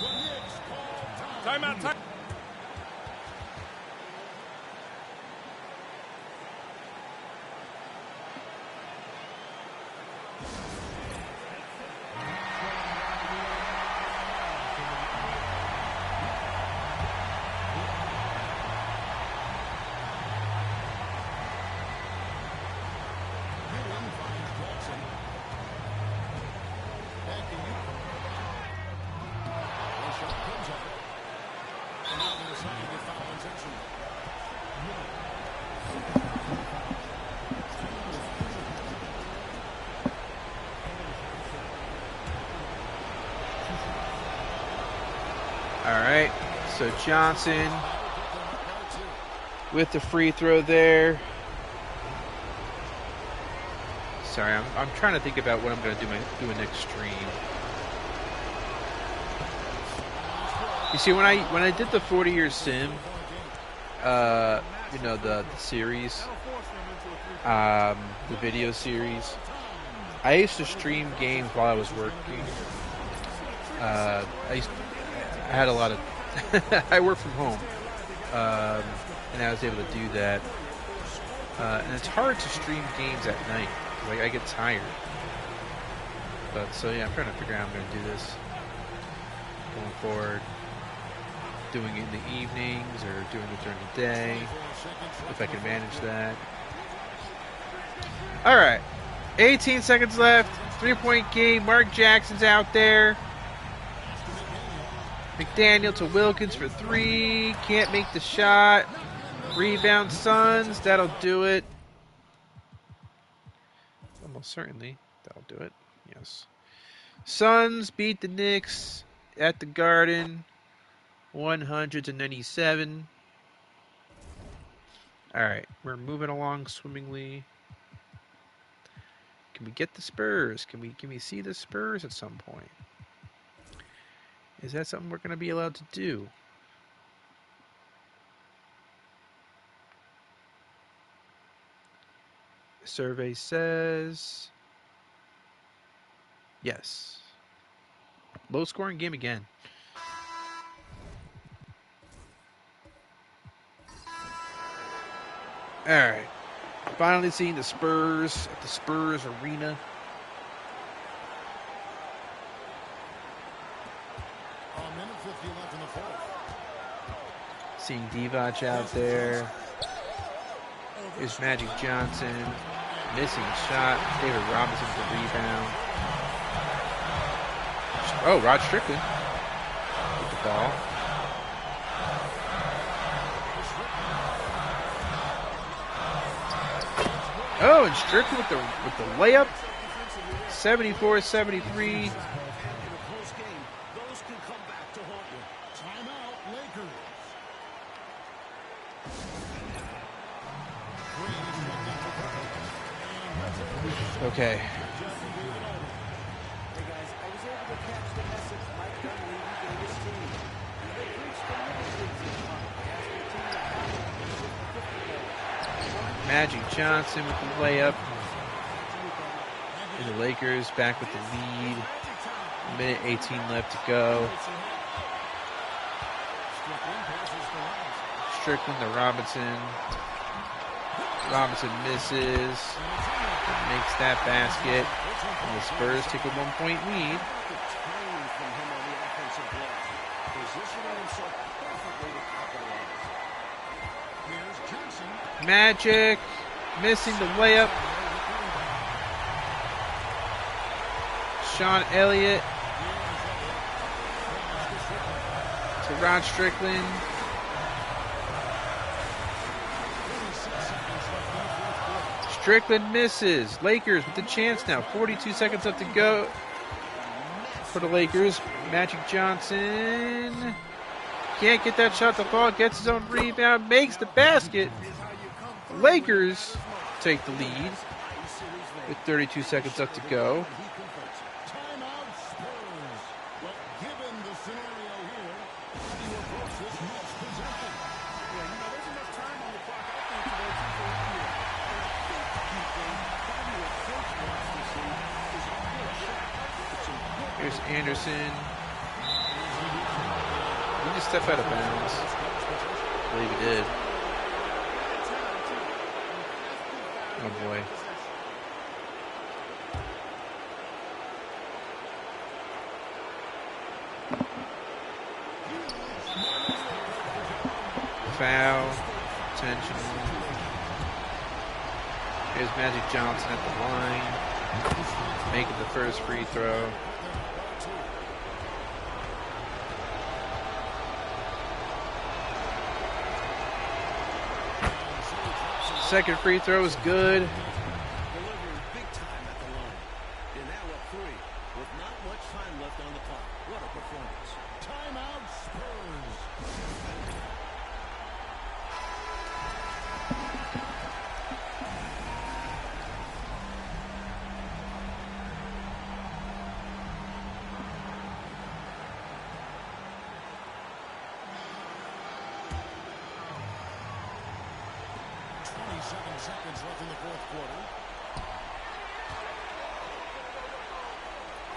The Knicks call time. Timeout. Ewing finds Jackson. Back to you. The shot comes up. And now they decide to foul intentional. All right. So Johnson with the free throw there. Sorry, I'm trying to think about what I'm going to do an extreme. You see, when I did the 40-year sim, you know, the series, the video series, I used to stream games while I was working. I had a lot of I work from home, and I was able to do that. And it's hard to stream games at night. Like, I get tired. But, so yeah, I'm trying to figure out how I'm going to do this going forward. Doing it in the evenings or doing it during the day, if I can manage that. All right, 18 seconds left. 3-point game. Mark Jackson's out there. McDaniel to Wilkins for 3. Can't make the shot. Rebound Suns. That'll do it. Almost certainly. That'll do it. Yes. Suns beat the Knicks at the Garden. 197. All right. We're moving along swimmingly. Can we get the Spurs? Can we see the Spurs at some point? Is that something we're going to be allowed to do? The survey says yes. Low scoring game again. All right. Finally seeing the Spurs at the Spurs Arena. A minute 50 left in the fourth. Seeing Divac out there. Here's Magic Johnson. Missing shot. David Robinson for the rebound. Oh, Rod Strickland with the ball. Oh, and Strickland with the layup. 74-73. In a close game, those can come back to haunt you. Timeout, Lakers. Okay. Hey, guys, I was able to catch the message Mike Dunleavy gave his team. They've reached the middle leagues this month. They asked their team to have the Magic Johnson with the layup. And the Lakers back with the lead. Minute 18 left to go. Strickland to Robinson. Robinson misses. Makes that basket. And the Spurs take a 1-point lead. Magic missing the layup. Sean Elliott to Rod Strickland. Strickland misses. Lakers with the chance now. 42 seconds left to go for the Lakers. Magic Johnson Can't get that shot. The ball gets his own rebound, makes the basket. Lakers take the lead with 32 seconds left to go. Timeout Spurs. Well, given the scenario here, how do you approach this next possession? Yeah, you know, there's enough time on the clock, I think, to go 2 for 1 here. But I think the key thing, how do you approach wants to see is how good a shot. It's important. Here's Anderson. He just stepped out of bounds. I believe he did. Oh boy. Foul. Intentional. Here's Magic Johnson at the line. Making the first free throw. Second free throw is good. Delivering big time at the line. You're now up 3 with not much time left on the clock. What a performance. Timeout Spurs. Seconds left in the fourth quarter.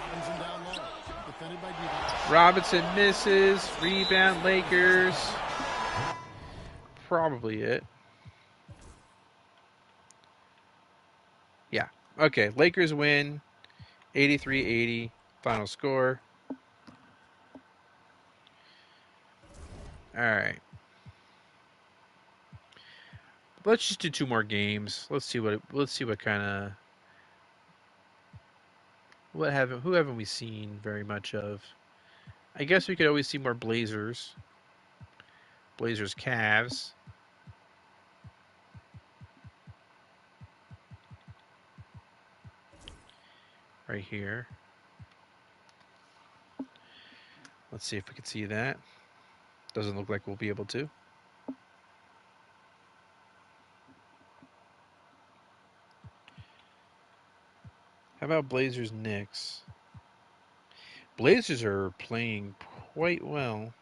Robinson down low. Defended by Divac. Robinson misses. Rebound Lakers. Probably it. Yeah. Okay. Lakers win. 83-80. Final score. All right. Let's just do 2 more games. Let's see what kind of who haven't we seen very much of? I guess we could always see more Blazers. Blazers Cavs. Right here. Let's see if we can see that. Doesn't look like we'll be able to. How about Blazers Knicks? Blazers are playing quite well.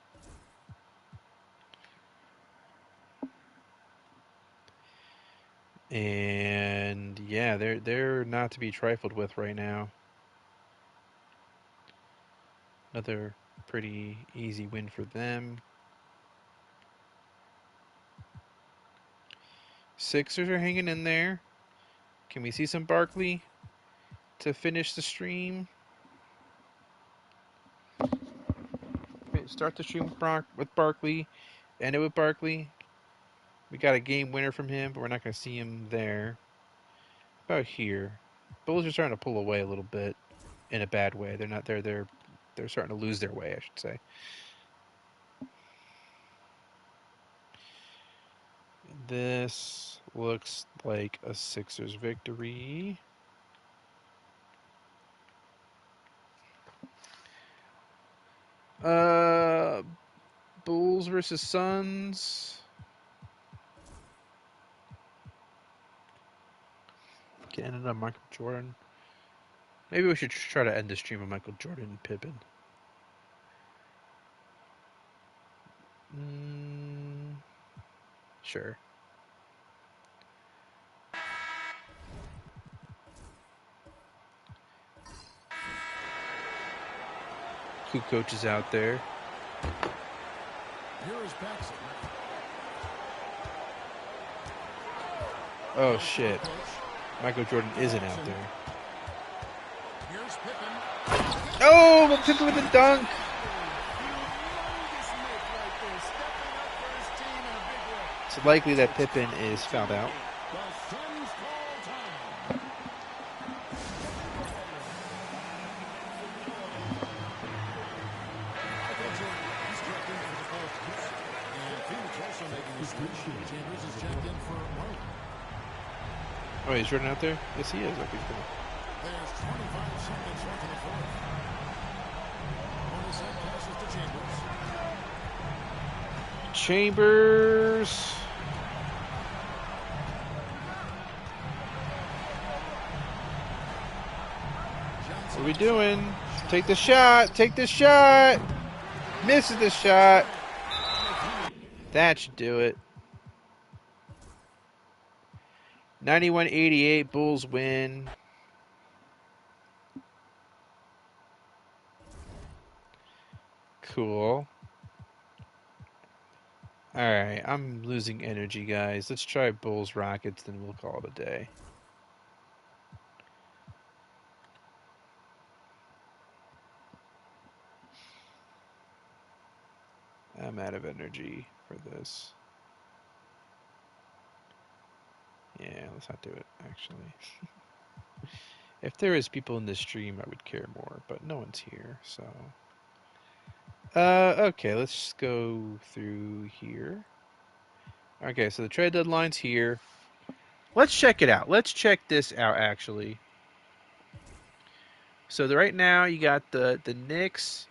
And yeah, they're not to be trifled with right now. Another pretty easy win for them. Sixers are hanging in there. Can we see some Barkley to finish the stream? Start the stream with Barkley, end it with Barkley. We got a game winner from him, but we're not going to see him there. About here, Bulls are starting to pull away a little bit in a bad way. They're not there. They're starting to lose their way, I should say. This looks like a Sixers victory. Bulls versus Suns. Get ended on Michael Jordan. Maybe we should try to end the stream of Michael Jordan and Pippen. Sure. Who coaches out there? Here is Paxson. Oh shit. Michael Jordan isn't out there. Here's Pippen. Oh, Pippen with a dunk. It's likely that Pippen is fouled out. The Suns call time. Michael Jordan is checked in for the fourth quarter. And Phoenix also making his switch. Chambers is checked in for Marley. Oh, is Jordan out there? Yes, he is. Okay, cool. There's 25 seconds left in the fourth. Hornacek passes to Chambers. Chambers. What are we doing? Take the shot. Take the shot. Misses the shot. That should do it. 91-88. Bulls win. Cool. Alright, I'm losing energy, guys. Let's try Bulls Rockets, then we'll call it a day. I'm out of energy for this. Yeah, let's not do it, actually. If there is people in this stream, I would care more, but no one's here, so... Okay, let's just go through here. Okay, so the trade deadline's here. Let's check it out. Let's check this out, actually. So right now, you got the Knicks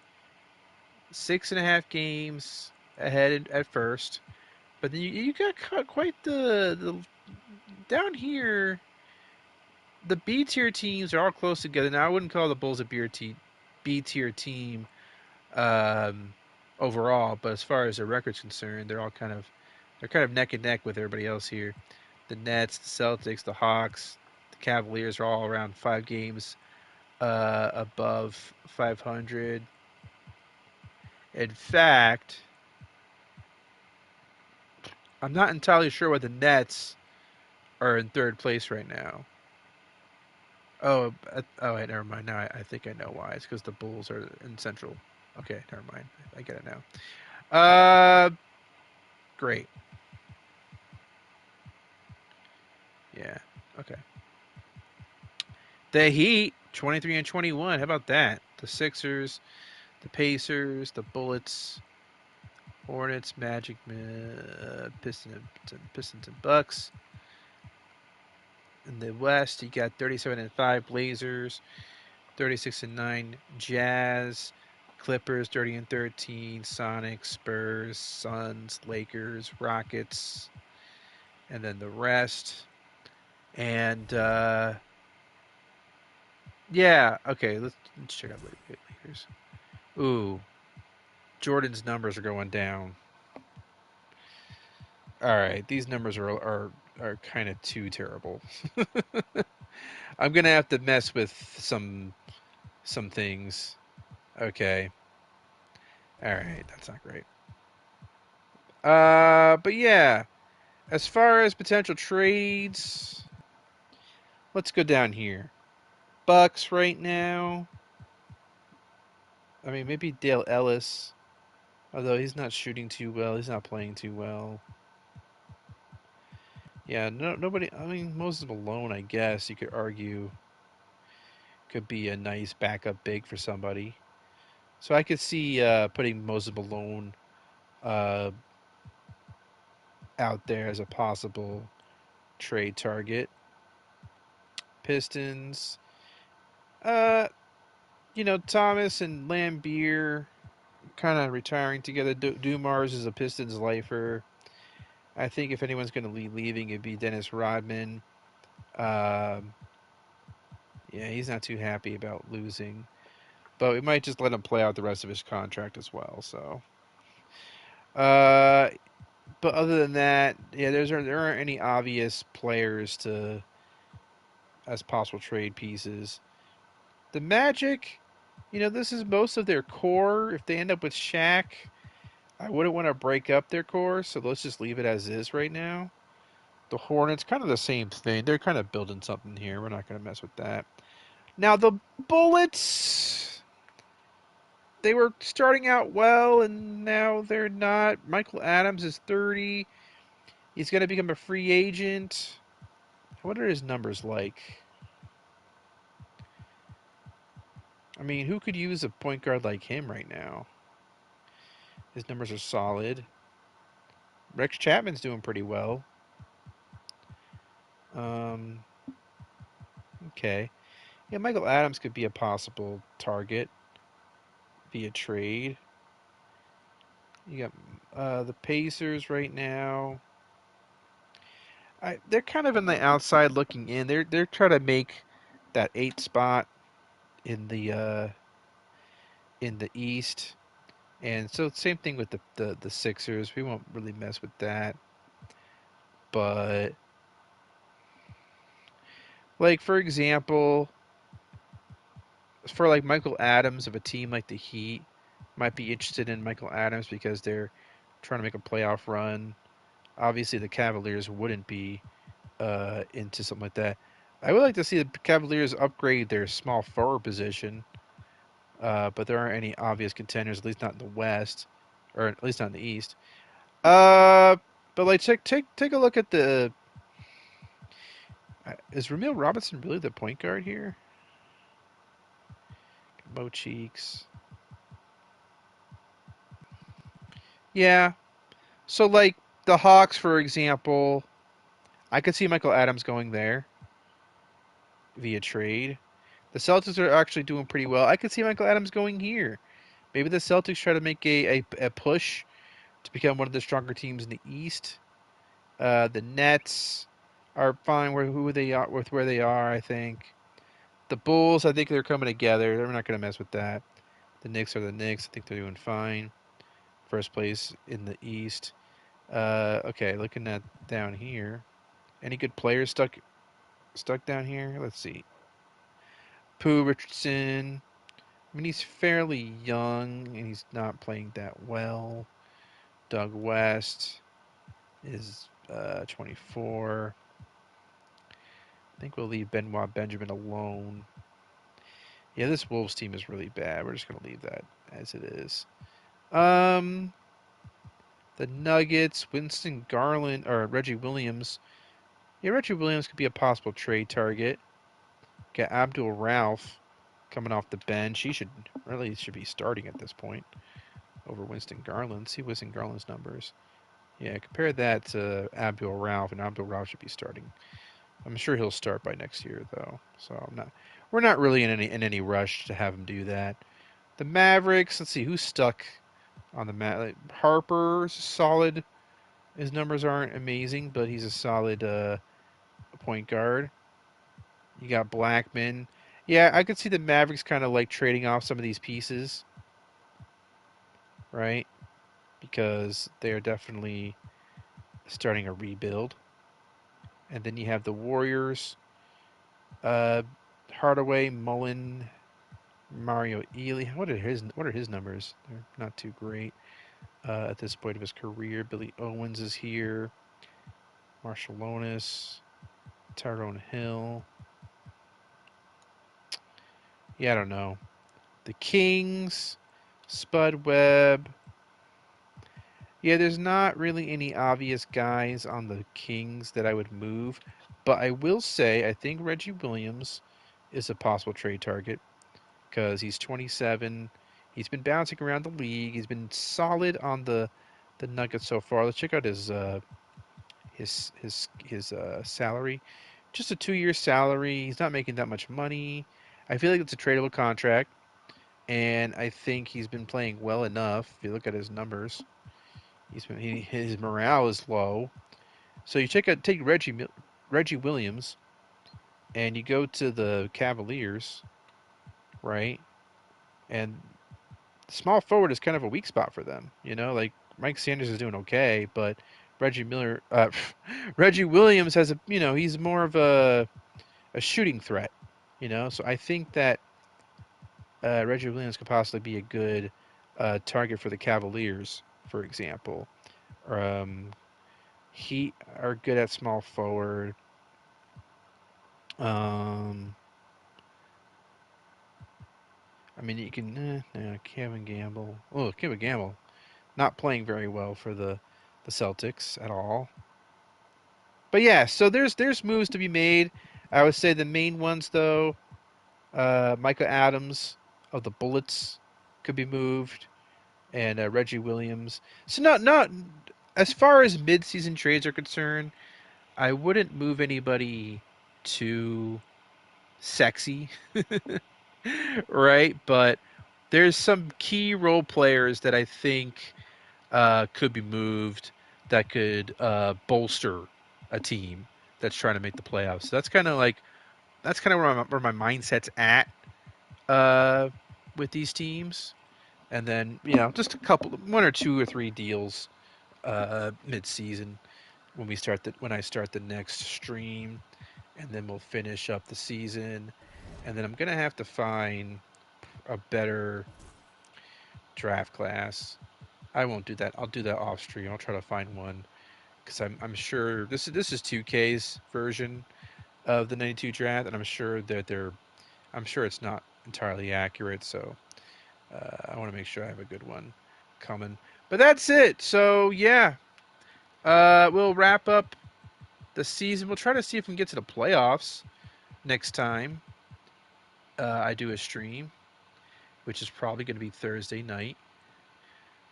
6.5 games ahead at first. But then you got quite the down here. The B tier teams are all close together. Now I wouldn't call the Bulls a B tier team overall, but as far as their record's concerned, they're kind of neck and neck with everybody else here. The Nets, the Celtics, the Hawks, the Cavaliers are all around 5 games above 500. In fact, I'm not entirely sure why the Nets are in 3rd place right now. Oh, wait, never mind. Now I think I know why. It's because the Bulls are in Central. Okay, never mind. I get it now. Great. Yeah. Okay. The Heat, 23-21. How about that? The Sixers, the Pacers, the Bullets, Hornets, Magic, Pistons, and Bucks. In the West, you got 37-5 Blazers, 36-9 Jazz, Clippers 30-13, Sonics, Spurs, Suns, Lakers, Rockets, and then the rest. And yeah, okay, let's check out Lakers. Ooh, Jordan's numbers are going down. All right, these numbers are kind of too terrible. I'm gonna have to mess with some things. Okay. All right, that's not great. But yeah, as far as potential trades, let's go down here. Bucks right now. I mean, maybe Dale Ellis, although he's not shooting too well. He's not playing too well. Yeah, nobody. I mean, Moses Malone, I guess you could argue, could be a nice backup big for somebody. So I could see putting Moses Malone out there as a possible trade target. Pistons. Thomas and Lambeer kind of retiring together. Dumars is a Pistons lifer. I think if anyone's going to be leaving, it'd be Dennis Rodman. Yeah, he's not too happy about losing. But we might just let him play out the rest of his contract as well. So, but other than that, yeah, there aren't any obvious players as possible trade pieces. The Magic, this is most of their core. If they end up with Shaq, I wouldn't want to break up their core, so let's just leave it as is right now. The Hornets, kind of the same thing. They're kind of building something here. We're not going to mess with that. Now, the Bullets, they were starting out well, and now they're not. Michael Adams is 30. He's going to become a free agent. What are his numbers like? I mean, who could use a point guard like him right now? His numbers are solid. Rex Chapman's doing pretty well. Okay. Yeah, Michael Adams could be a possible target via trade. You got the Pacers right now. They're kind of in the outside looking in. They're trying to make that 8 spot in the East, and so same thing with the Sixers. We won't really mess with that, but like for example, for like Michael Adams of a team like the Heat, might be interested in Michael Adams because they're trying to make a playoff run. Obviously, the Cavaliers wouldn't be into something like that. I would like to see the Cavaliers upgrade their small forward position, but there aren't any obvious contenders, at least not in the West, or at least not in the East. Uh, but like take a look at the. Is Ramil Robinson really the point guard here? Mo Cheeks. Yeah. So like the Hawks, for example, I could see Michael Adams going there via trade. The Celtics are actually doing pretty well. I could see Michael Adams going here. Maybe the Celtics try to make a push to become one of the stronger teams in the East. The Nets are fine with who they are with where they are. I think the Bulls. I think they're coming together. They're not going to mess with that. The Knicks are the Knicks. I think they're doing fine. First place in the East. Okay, looking at down here. Any good players stuck down here? Let's see. Pooh Richardson. I mean, he's fairly young and he's not playing that well. Doug West is 24. I think we'll leave Benoit Benjamin alone. Yeah, this Wolves team is really bad. We're just going to leave that as it is. The Nuggets, Winston Garland, or Reggie Williams. Yeah, Reggie Williams could be a possible trade target. Got Abdul Ralph coming off the bench. He should be starting at this point over Winston Garland. See Winston Garland's numbers. Yeah, compare that to Abdul Ralph, and Abdul Ralph should be starting. I'm sure he'll start by next year, though. So we're not really in any rush to have him do that. The Mavericks. Let's see who's stuck on the mat. Harper's solid. His numbers aren't amazing, but he's a solid point guard. You got Blackman. Yeah, I could see the Mavericks kind of like trading off some of these pieces, right? Because they are definitely starting a rebuild. And then you have the Warriors. Hardaway, Mullen, Mario Ely. What are his numbers? They're not too great at this point of his career. Billy Owens is here. Marshallonis, Tyrone Hill. Yeah, I don't know. The Kings, Spud Webb. Yeah, there's not really any obvious guys on the Kings that I would move, but I will say I think Reggie Williams is a possible trade target because he's 27. He's been bouncing around the league. He's been solid on the Nuggets so far. Let's check out his salary. Just a 2-year salary. He's not making that much money. I feel like it's a tradable contract, and I think he's been playing well enough. If you look at his numbers, his morale is low. So you take Reggie Williams, and you go to the Cavaliers, right? And small forward is kind of a weak spot for them. You know, like Mike Sanders is doing okay, but Reggie Williams has he's more of a shooting threat. You know, so I think that Reggie Williams could possibly be a good target for the Cavaliers, for example. Um, Heat are good at small forward. I mean, you can Kevin Gamble. Oh, Kevin Gamble, not playing very well for the Celtics at all. But yeah, so there's moves to be made. I would say the main ones though, Micah Adams of the Bullets could be moved, and Reggie Williams. So not as far as mid-season trades are concerned, I wouldn't move anybody too sexy, right? But there's some key role players that I think could be moved that could bolster a team that's trying to make the playoffs. So that's kind of where my mindset's at with these teams. And then just one or two or three deals mid-season when I start the next stream, and then we'll finish up the season. And then I'm gonna have to find a better draft class. I won't do that. I'll do that off stream. I'll try to find one because I'm sure this is 2K's version of the 92 draft, and I'm sure it's not entirely accurate. So I want to make sure I have a good one coming. But that's it. So yeah, we'll wrap up the season. We'll try to see if we can get to the playoffs next time I do a stream, which is probably going to be Thursday night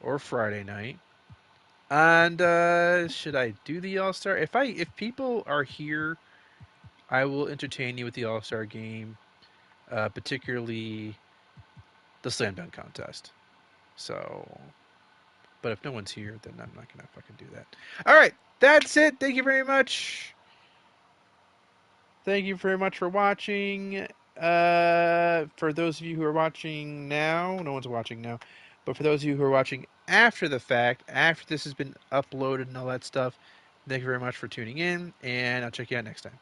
or Friday night. And should I do the All-Star? If people are here, I will entertain you with the All-Star game, particularly the slam dunk contest. So, but if no one's here, then I'm not gonna fucking do that. All right, that's it. Thank you very much. Thank you very much for watching. For those of you who are watching now, no one's watching now, but for those of you who are watching after the fact, after this has been uploaded and all that stuff, thank you very much for tuning in, and I'll check you out next time.